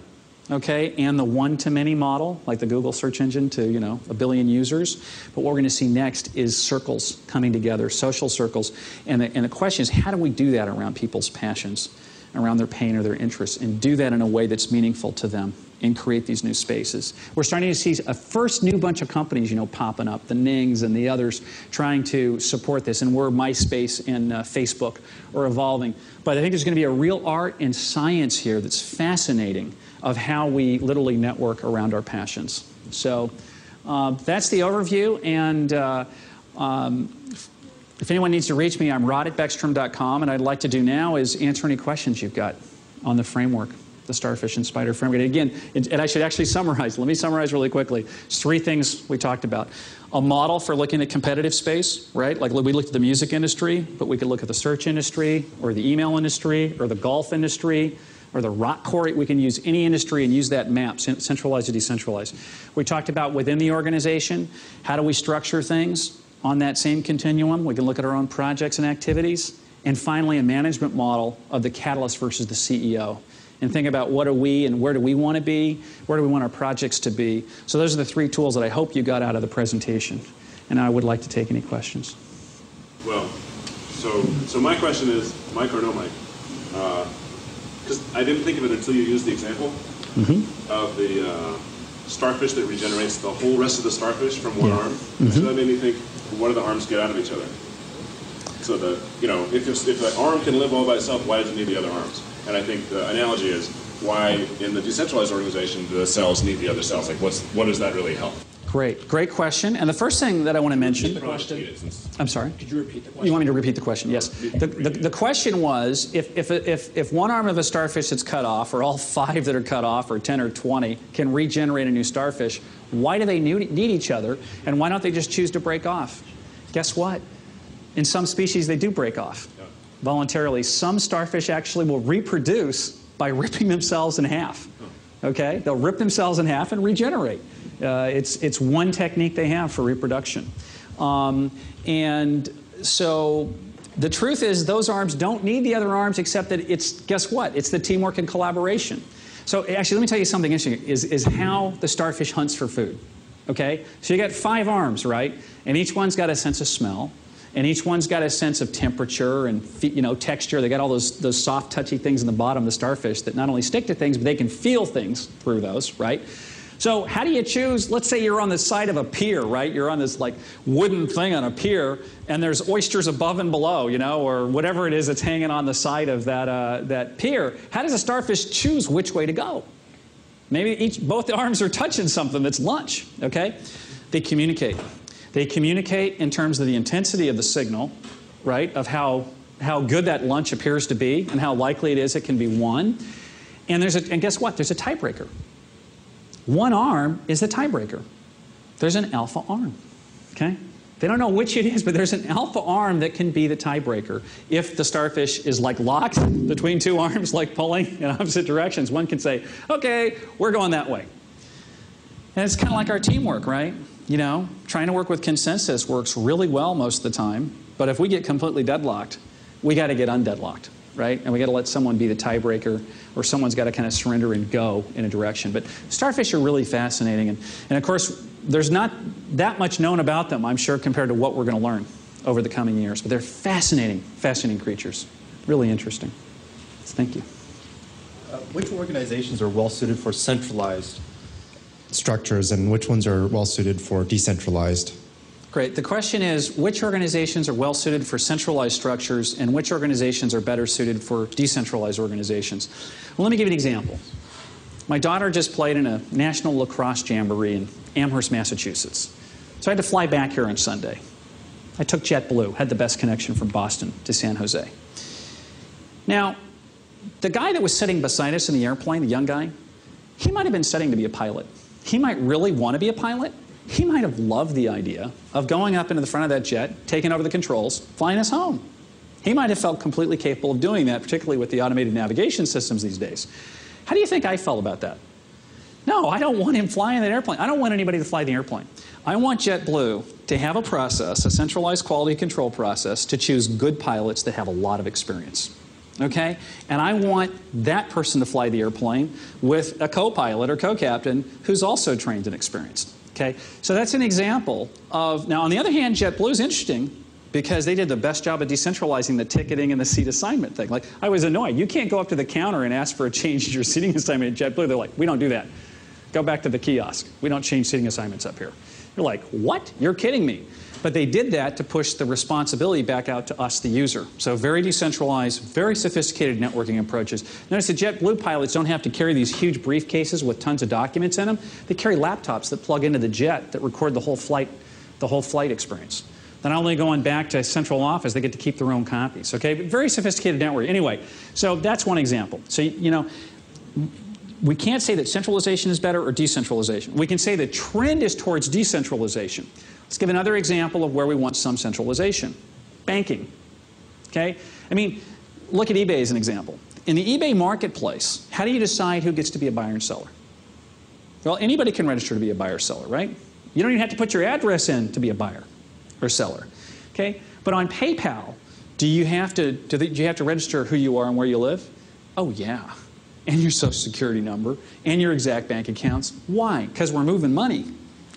okay, and the one-to-many model, like the Google search engine to, 1 billion users. But what we're going to see next is circles coming together, social circles. And the question is, how do we do that around people's passions, around their pain or their interests, and do that in a way that's meaningful to them and create these new spaces? We're starting to see a first new bunch of companies, popping up, the Nings and the others, trying to support this, and where MySpace and Facebook are evolving. But I think there's going to be a real art and science here that's fascinating of how we literally network around our passions. So that's the overview, and if anyone needs to reach me, I'm rod@beckstrom.com, and I'd like to do now is answer any questions you've got on the framework, the Starfish and Spider framework. And again, and I should actually summarize. Let me summarize really quickly. There's 3 things we talked about. A model for looking at competitive space, right? Like we looked at the music industry, but we could look at the search industry, or the email industry, or the golf industry, or the rock quarry. We can use any industry and use that map, centralized to decentralized. We talked about within the organization, how do we structure things on that same continuum? We can look at our own projects and activities. And finally, a management model of the catalyst versus the CEO. And think about what are we and where do we want to be? Where do we want our projects to be? So those are the 3 tools that I hope you got out of the presentation. And I would like to take any questions. Well, so my question is, mic or no mic? Because I didn't think of it until you used the example of the starfish that regenerates the whole rest of the starfish from one arm. So that made me think, what do the arms get out of each other? So that, if the arm can live all by itself, why does it need the other arms? And I think the analogy is why in the decentralized organization do the cells need the other cells? Like what does that really help? Great question. And the first thing that I want to mention... I'm sorry? Could you repeat the question? You want me to repeat the question? Yes. The question was, if one arm of a starfish that's cut off, or all 5 that are cut off, or 10 or 20, can regenerate a new starfish, why do they need each other, and why don't they just choose to break off? Guess what? In some species, they do break off voluntarily. Some starfish actually will reproduce by ripping themselves in half. Okay? They'll rip themselves in half and regenerate. It's one technique they have for reproduction. And so the truth is those arms don't need the other arms, except that guess what? It's the teamwork and collaboration. So actually, let me tell you something interesting, is how the starfish hunts for food. Okay? So you got 5 arms, right? And each one's got a sense of smell. And each one's got a sense of temperature and texture. They got all those soft, touchy things in the bottom of the starfish that not only stick to things, but they can feel things through those, right? So how do you choose? Let's say you're on the side of a pier, right? You're on this like wooden thing on a pier, and there's oysters above and below, or whatever it is that's hanging on the side of that pier. How does a starfish choose which way to go? Maybe both the arms are touching something that's lunch. Okay? They communicate. They communicate in terms of the intensity of the signal, right, of how good that lunch appears to be and how likely it is it can be won. And guess what? There's a tiebreaker. One arm is the tiebreaker. There's an alpha arm, okay? They don't know which it is, but there's an alpha arm that can be the tiebreaker. If the starfish is like locked between 2 arms, like pulling in opposite directions, one can say, okay, we're going that way. And it's kind of like our teamwork, right? Trying to work with consensus works really well most of the time, but if we get completely deadlocked, we got to get undeadlocked, right? And we got to let someone be the tiebreaker, or someone's got to kind of surrender and go in a direction. But starfish are really fascinating, and of course, there's not that much known about them, I'm sure, compared to what we're going to learn over the coming years. But they're fascinating creatures, really interesting. Thank you. Which organizations are well suited for centralized structures, and which ones are well suited for decentralized? Great. The question is, which organizations are well suited for centralized structures, and which organizations are better suited for decentralized organizations? Well, let me give you an example. My daughter just played in a national lacrosse jamboree in Amherst, Massachusetts. So I had to fly back here on Sunday. I took JetBlue, had the best connection from Boston to San Jose. Now, the guy that was sitting beside us in the airplane, the young guy, he might have been studying to be a pilot. He might really want to be a pilot. He might have loved the idea of going up into the front of that jet, taking over the controls, flying us home. He might have felt completely capable of doing that, particularly with the automated navigation systems these days. How do you think I felt about that? No, I don't want him flying that airplane. I don't want anybody to fly the airplane. I want JetBlue to have a process, a centralized quality control process, to choose good pilots that have a lot of experience. Okay? And I want that person to fly the airplane with a co-pilot or co-captain who's also trained and experienced. Okay? So that's an example of... Now, on the other hand, JetBlue is interesting because they did the best job of decentralizing the ticketing and the seat assignment thing. Like, I was annoyed. You can't go up to the counter and ask for a change in your seating assignment at JetBlue. They're like, we don't do that. Go back to the kiosk. We don't change seating assignments up here. You're like, what? You're kidding me. But they did that to push the responsibility back out to us, the user. So very decentralized, very sophisticated networking approaches. Notice the JetBlue pilots don't have to carry these huge briefcases with tons of documents in them. They carry laptops that plug into the jet that record the whole flight experience. They're not only going back to a central office, they get to keep their own copies, okay? But very sophisticated network. Anyway, so that's one example. So, you know, we can't say that centralization is better or decentralization. We can say the trend is towards decentralization. Let's give another example of where we want some centralization. Banking, okay? I mean, look at eBay as an example. In the eBay marketplace, how do you decide who gets to be a buyer and seller? Well, anybody can register to be a buyer or seller, right? You don't even have to put your address in to be a buyer or seller, okay? But on PayPal, do you have to register who you are and where you live? Oh, yeah. And your social security number and your exact bank accounts. Why? Because we're moving money,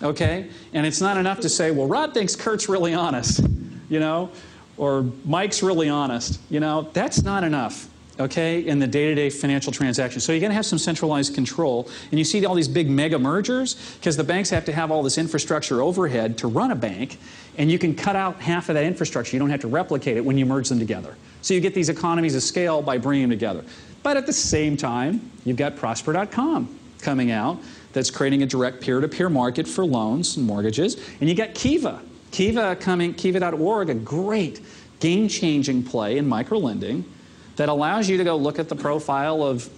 okay? And it's not enough to say, well, Rod thinks Kurt's really honest, you know, or Mike's really honest. You know, that's not enough, okay, in the day-to-day financial transactions. So you're going to have some centralized control. And you see all these big mega mergers because the banks have to have all this infrastructure overhead to run a bank, and you can cut out half of that infrastructure. You don't have to replicate it when you merge them together. So you get these economies of scale by bringing them together. But at the same time, you've got Prosper.com coming out that's creating a direct peer-to-peer market for loans and mortgages. And you got Kiva. Kiva.org, a great game-changing play in microlending that allows you to go look at the profile of,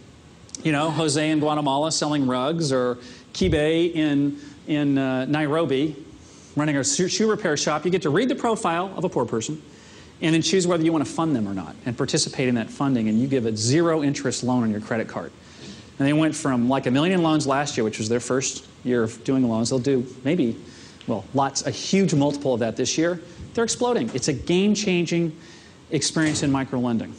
you know, Jose in Guatemala selling rugs, or Kibe in Nairobi running a shoe repair shop. You get to read the profile of a poor person and then choose whether you want to fund them or not and participate in that funding, and you give a zero-interest loan on your credit card. And they went from like 1 million in loans last year, which was their first year of doing loans. They'll do maybe, well, a huge multiple of that this year. They're exploding. It's a game-changing experience in microlending.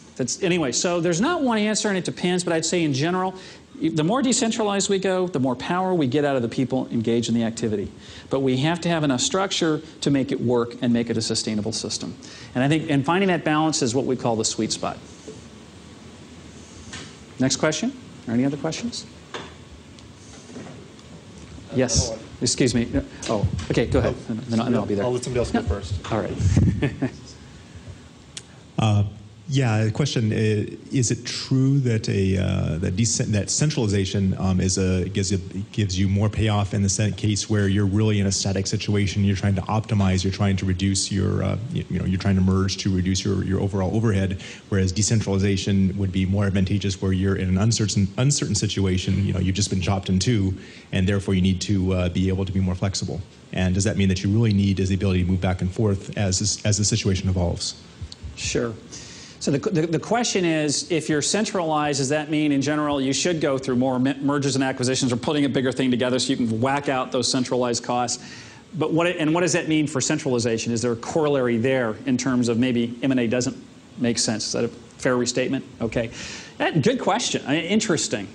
Anyway, so there's not one answer, and it depends, but I'd say in general, the more decentralized we go, the more power we get out of the people engaged in the activity. But we have to have enough structure to make it work and make it a sustainable system. And I think finding that balance is what we call the sweet spot. Next question? Or any other questions? Yes. Excuse me. Oh, okay, go ahead. Then I'll be there. I'll let somebody else go first. All right. Yeah, the question is it true that that centralization gives you more payoff in the case where you're really in a static situation, you're trying to optimize, you're trying to reduce your you're trying to merge to reduce your overall overhead, whereas decentralization would be more advantageous where you're in an uncertain situation, you know, you've just been chopped in two, and therefore you need to be able to be more flexible. And does that mean that you really need is the ability to move back and forth as the situation evolves? Sure. So the question is, if you're centralized, does that mean in general you should go through more mergers and acquisitions or putting a bigger thing together so you can whack out those centralized costs? But what does that mean for centralization? Is there a corollary there in terms of maybe M&A doesn't make sense? Is that a fair restatement? Okay. Good question. Interesting.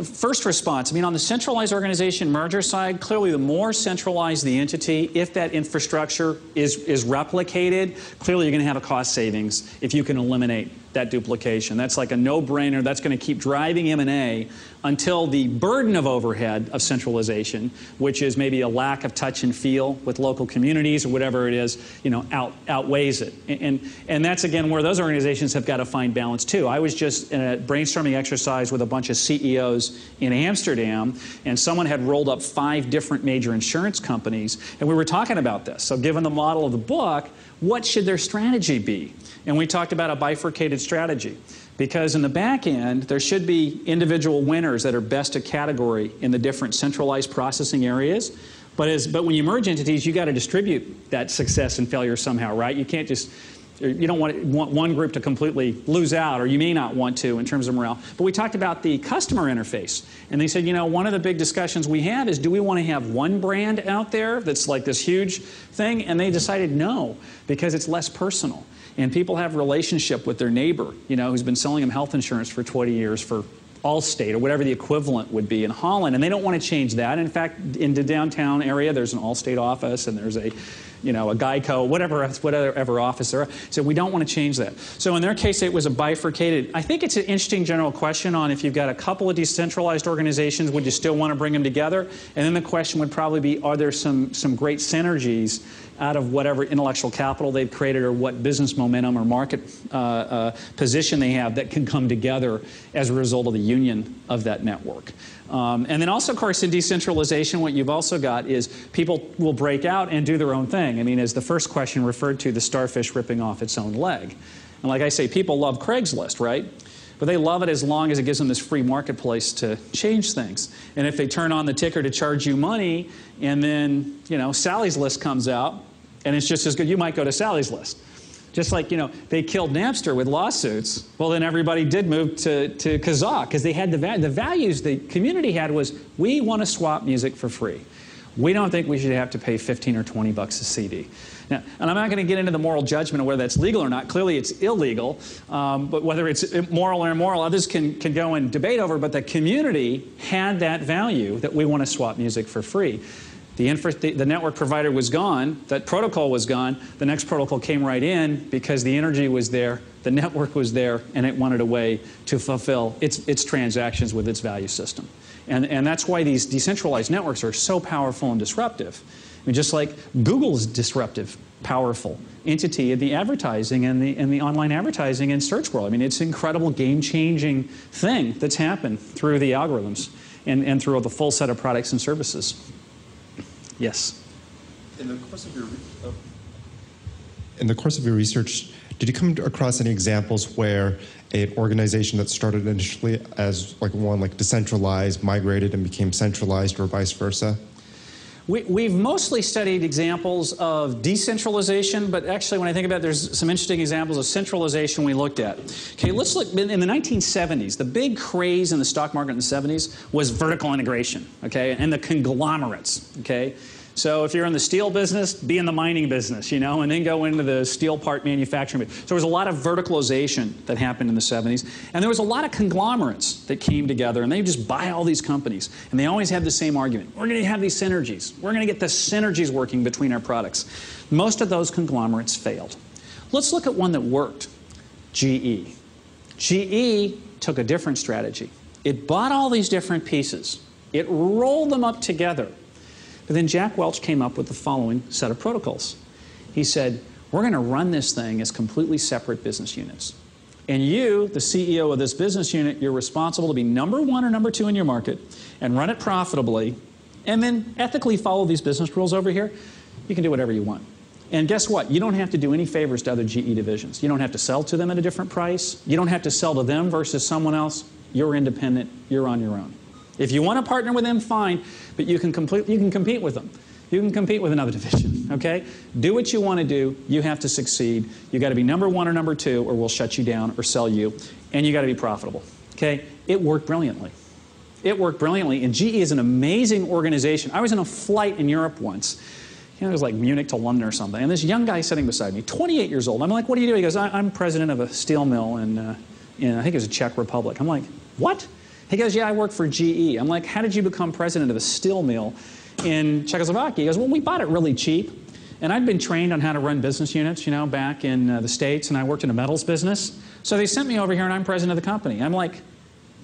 First response, I mean, on the centralized organization merger side, clearly the more centralized the entity, if that infrastructure is replicated, clearly you're going to have a cost savings if you can eliminate that duplication. That's like a no-brainer. That's going to keep driving M&A until the burden of overhead of centralization, which is maybe a lack of touch and feel with local communities or whatever it is, you know, outweighs it. And that's, again, where those organizations have got to find balance, too. I was just in a brainstorming exercise with a bunch of CEOs in Amsterdam, and someone had rolled up 5 different major insurance companies, and we were talking about this. So given the model of the book, what should their strategy be? And we talked about a bifurcated strategy. Because in the back end, there should be individual winners that are best of category in the different centralized processing areas. But when you merge entities, you got to distribute that success and failure somehow, right? You can't just, you don't want one group to completely lose out, or you may not want to in terms of morale. But we talked about the customer interface. And they said, you know, one of the big discussions we had is, do we want to have one brand out there that's like this huge thing? And they decided no, because it's less personal. And people have a relationship with their neighbor, you know, who's been selling them health insurance for 20 years for Allstate or whatever the equivalent would be in Holland, and they don't want to change that. In fact, in the downtown area, there's an Allstate office, and there's a, you know, a Geico, whatever office there. So we don't want to change that. So in their case, it was a bifurcated. I think it's an interesting general question on if you've got a couple of decentralized organizations, would you still want to bring them together? And then the question would probably be, are there some great synergies out of whatever intellectual capital they've created or what business momentum or market position they have that can come together as a result of the union of that network. And then also, of course, in decentralization, what you've also got is people will break out and do their own thing. thing. I mean, as the first question referred to, the starfish ripping off its own leg. And like I say, people love Craigslist, right? But they love it as long as it gives them this free marketplace to change things. And if they turn on the ticker to charge you money, and then, you know, Sally's List comes out, and it's just as good, you might go to Sally's List. Just like, you know, they killed Napster with lawsuits. Well, then everybody did move to Kazaa, because they had the values the community had was, we want to swap music for free. We don't think we should have to pay 15 or 20 bucks a CD. Now, and I'm not going to get into the moral judgment of whether that's legal or not. Clearly, it's illegal. But whether it's moral or immoral, others can go and debate over. But the community had that value that we want to swap music for free. The network provider was gone. That protocol was gone. The next protocol came right in because the energy was there, the network was there, and it wanted a way to fulfill its transactions with its value system. And that's why these decentralized networks are so powerful and disruptive. I mean, just like Google's disruptive, powerful entity in the advertising and the online advertising and search world. I mean, it's an incredible game-changing thing that's happened through the algorithms and through the full set of products and services. Yes? In the course of your research, did you come across any examples where an organization that started initially as like decentralized migrated and became centralized, or vice versa? We've mostly studied examples of decentralization, but actually when I think about it, there's some interesting examples of centralization we looked at. Okay, let's look, in the 1970s, the big craze in the stock market in the 70s was vertical integration, okay, and the conglomerates, okay? So if you're in the steel business, be in the mining business, you know, and then go into the steel part manufacturing. So there was a lot of verticalization that happened in the 70s. And there was a lot of conglomerates that came together, and they just buy all these companies. And they always had the same argument. We're going to have these synergies. We're going to get the synergies working between our products. Most of those conglomerates failed. Let's look at one that worked, GE. GE took a different strategy. It bought all these different pieces. It rolled them up together. But then Jack Welch came up with the following set of protocols. He said, we're going to run this thing as completely separate business units. And you, the CEO of this business unit, you're responsible to be number one or number two in your market and run it profitably, and then ethically follow these business rules over here. You can do whatever you want. And guess what? You don't have to do any favors to other GE divisions. You don't have to sell to them at a different price. You don't have to sell to them versus someone else. You're independent. You're on your own. If you want to partner with them, fine, but you can compete with them. You can compete with another division, okay? Do what you want to do. You have to succeed. You got to be number one or number two, or we'll shut you down or sell you, and you got to be profitable, okay? It worked brilliantly. It worked brilliantly, and GE is an amazing organization. I was in a flight in Europe once. You know, it was like Munich to London or something, and this young guy sitting beside me, 28 years old. I'm like, what do you do? He goes, I'm president of a steel mill in I think it was the Czech Republic. I'm like, what? He goes, yeah, I work for GE. I'm like, how did you become president of a steel mill in Czechoslovakia? He goes, well, we bought it really cheap. And I'd been trained on how to run business units, you know, back in the States, and I worked in a metals business. So they sent me over here, and I'm president of the company. I'm like,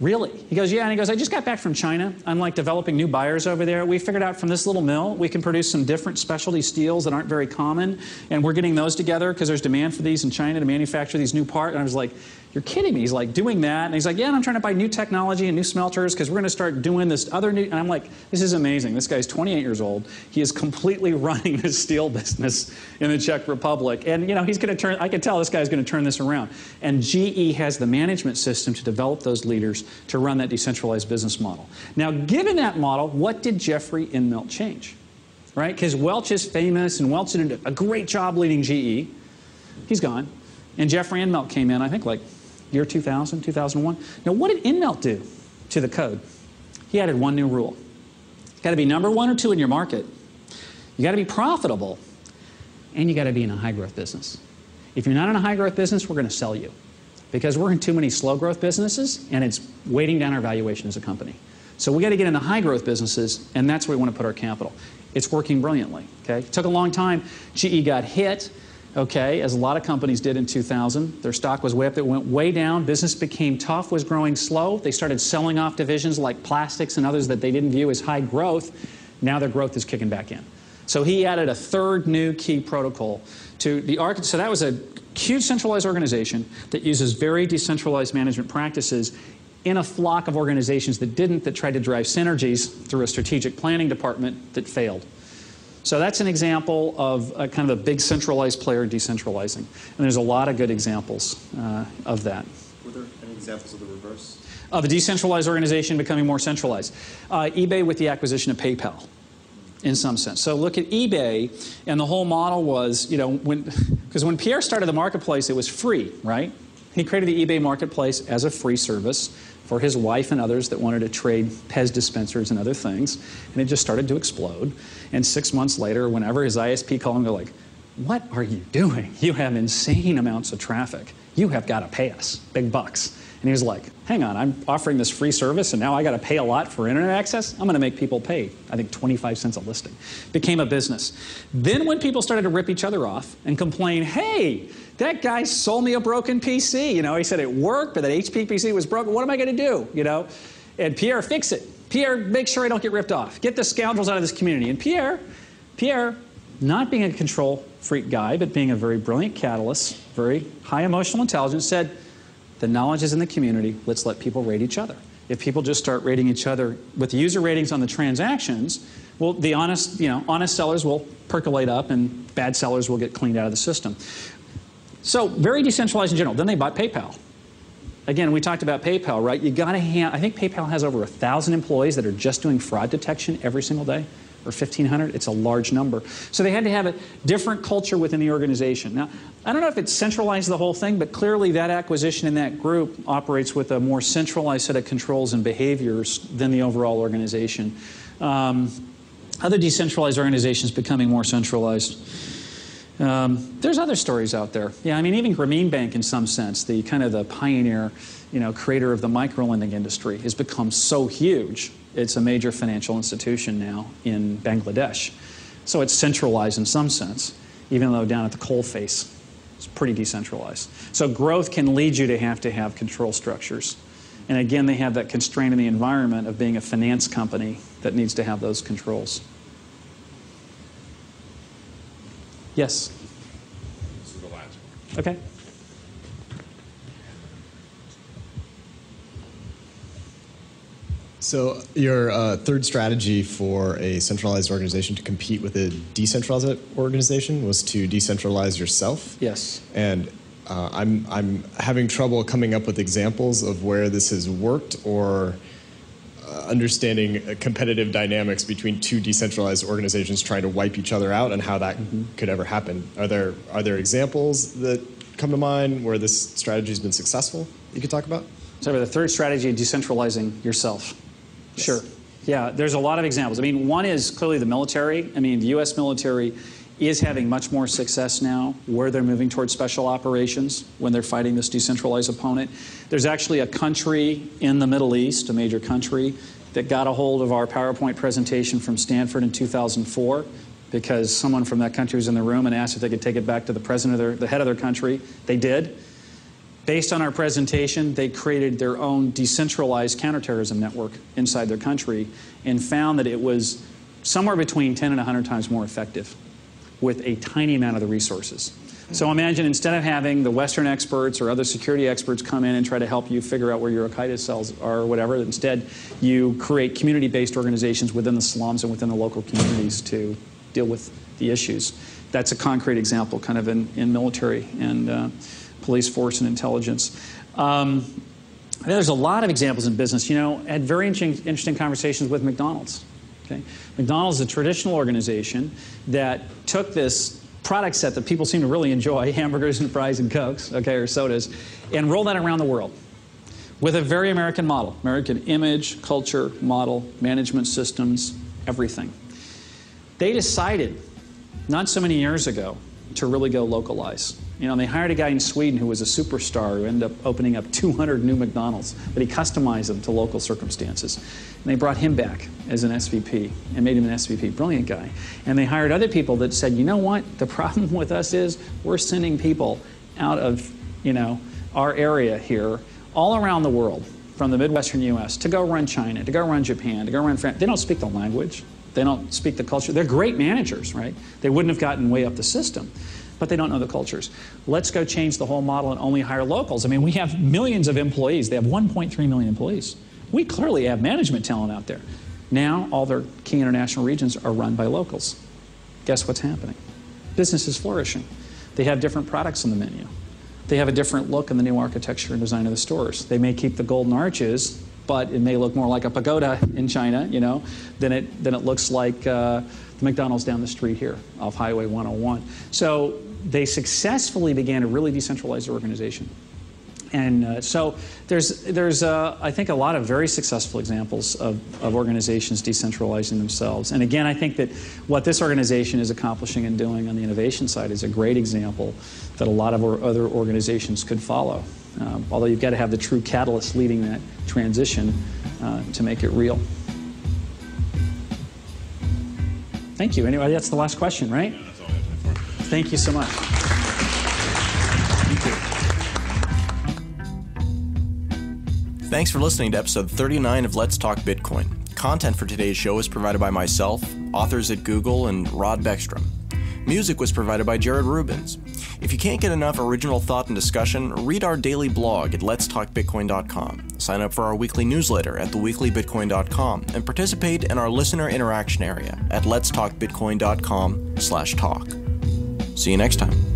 really? He goes, yeah. And he goes, I just got back from China. I'm like developing new buyers over there. We figured out from this little mill, we can produce some different specialty steels that aren't very common. And we're getting those together because there's demand for these in China to manufacture these new parts. And I was like, you're kidding me. He's like, doing that. And he's like, yeah, and I'm trying to buy new technology and new smelters because we're going to start doing this other new. And I'm like, this is amazing. This guy's 28 years old. He is completely running this steel business in the Czech Republic. And, you know, he's going to turn, I can tell this guy's going to turn this around. And GE has the management system to develop those leaders to run that decentralized business model. Now, given that model, what did Jeffrey Immelt change? Right? Because Welch is famous, and Welch did a great job leading GE. He's gone. And Jeffrey Immelt came in, I think, like year 2000, 2001. Now, what did Immelt do to the code? He added one new rule. You got to be number one or two in your market. You got to be profitable, and you got to be in a high-growth business. If you're not in a high-growth business, we're going to sell you, because we're in too many slow-growth businesses, and it's weighting down our valuation as a company. So we got to get into high-growth businesses, and that's where we want to put our capital. It's working brilliantly. Okay, it took a long time. GE got hit. Okay, as a lot of companies did in 2000. Their stock was way up, it went way down, business became tough, was growing slow. They started selling off divisions like plastics and others that they didn't view as high growth. Now their growth is kicking back in. So he added a third new key protocol to the architecture. So that was a huge centralized organization that uses very decentralized management practices in a flock of organizations that didn't, that tried to drive synergies through a strategic planning department that failed. So that's an example of a kind of a big centralized player decentralizing. And there's a lot of good examples of that. Were there any examples of the reverse? Of a decentralized organization becoming more centralized. eBay with the acquisition of PayPal, in some sense. So look at eBay, and the whole model was, because when Pierre started the marketplace, it was free, right? He created the eBay marketplace as a free service for his wife and others that wanted to trade Pez dispensers and other things, and it just started to explode. And 6 months later, whenever his ISP called him, they're like, "What are you doing? You have insane amounts of traffic. You have got to pay us big bucks." And he was like, "Hang on, I'm offering this free service, and now I got to pay a lot for internet access? I'm going to make people pay, I think, 25 cents a listing." Became a business. Then when people started to rip each other off and complain, "Hey, that guy sold me a broken PC. He said it worked, but that HP PC was broken. What am I going to do?" And Pierre, fix it. Pierre, make sure I don't get ripped off. Get the scoundrels out of this community. And Pierre, not being a control freak guy, but being a very brilliant catalyst, very high emotional intelligence, said, "The knowledge is in the community. Let's let people rate each other. If people just start rating each other with the user ratings on the transactions, well, the honest sellers will percolate up, and bad sellers will get cleaned out of the system." So very decentralized in general. Then they bought PayPal. Again, we talked about PayPal, right? I think PayPal has over 1,000 employees that are just doing fraud detection every single day, or 1,500. It's a large number. So they had to have a different culture within the organization. Now, I don't know if it centralized the whole thing, but clearly that acquisition in that group operates with a more centralized set of controls and behaviors than the overall organization. Other decentralized organizations becoming more centralized. There's other stories out there. Yeah, I mean, even Grameen Bank, in some sense, the kind of the pioneer, creator of the microlending industry, has become so huge. It's a major financial institution now in Bangladesh. So it's centralized in some sense, even though down at the coalface, it's pretty decentralized. So growth can lead you to have control structures. And again, they have that constraint in the environment of being a finance company that needs to have those controls. Yes? This is the last one. Okay. So your third strategy for a centralized organization to compete with a decentralized organization was to decentralize yourself. Yes. And I'm having trouble coming up with examples of where this has worked or understanding competitive dynamics between two decentralized organizations trying to wipe each other out and how that could ever happen. Are there examples that come to mind where this strategy has been successful you could talk about? So the third strategy of decentralizing yourself. Yes. Sure. Yeah, there's a lot of examples. I mean, one is clearly the military. I mean, the U.S. military is having much more success now where they're moving towards special operations when they're fighting this decentralized opponent. There's actually a country in the Middle East, a major country, that got a hold of our PowerPoint presentation from Stanford in 2004 because someone from that country was in the room and asked if they could take it back to the president, the head of their country. They did. Based on our presentation, they created their own decentralized counterterrorism network inside their country and found that it was somewhere between 10 and 100 times more effective with a tiny amount of the resources. So imagine instead of having the Western experts or other security experts come in and try to help you figure out where your Al-Qaeda cells are or whatever, instead you create community-based organizations within the slums and within the local communities to deal with the issues. That's a concrete example kind of in military and police force and intelligence. There's a lot of examples in business. I had very interesting conversations with McDonald's. Okay? McDonald's is a traditional organization that took this product set that people seem to really enjoy, hamburgers and fries and Cokes, okay, or sodas, and rolled that around the world with a very American model. American image, culture, model, management systems, everything. They decided not so many years ago to really go localize. They hired a guy in Sweden who was a superstar who ended up opening up 200 new McDonald's, but he customized them to local circumstances. And they brought him back as an SVP and made him an SVP. Brilliant guy. And they hired other people that said, you know what? The problem with us is we're sending people out of, our area here all around the world from the Midwestern U.S. to go run China, to go run Japan, to go run France. They don't speak the language. They don't speak the culture. They're great managers, right? They wouldn't have gotten way up the system, but they don't know the cultures. Let's go change the whole model and only hire locals. I mean, we have millions of employees. They have 1.3 million employees. We clearly have management talent out there. Now, all their key international regions are run by locals. guess what's happening? Business is flourishing. They have different products on the menu. They have a different look in the new architecture and design of the stores. They may keep the golden arches, but it may look more like a pagoda in China, than it looks like the McDonald's down the street here off Highway 101. So they successfully began a really decentralized organization. And so there's I think, a lot of very successful examples of organizations decentralizing themselves. And again, I think that what this organization is accomplishing and doing on the innovation side is a great example that a lot of other organizations could follow. Although you've got to have the true catalyst leading that transition to make it real. Thank you. Anyway, that's the last question, right? Yeah, that's all I have time for. Thank you so much. Thank you. Thanks for listening to episode 39 of Let's Talk Bitcoin. Content for today's show is provided by myself, authors at Google, and Rod Beckstrom. Music was provided by Jared Rubens. If you can't get enough original thought and discussion, read our daily blog at letstalkbitcoin.com. Sign up for our weekly newsletter at theweeklybitcoin.com and participate in our listener interaction area at letstalkbitcoin.com/talk. See you next time.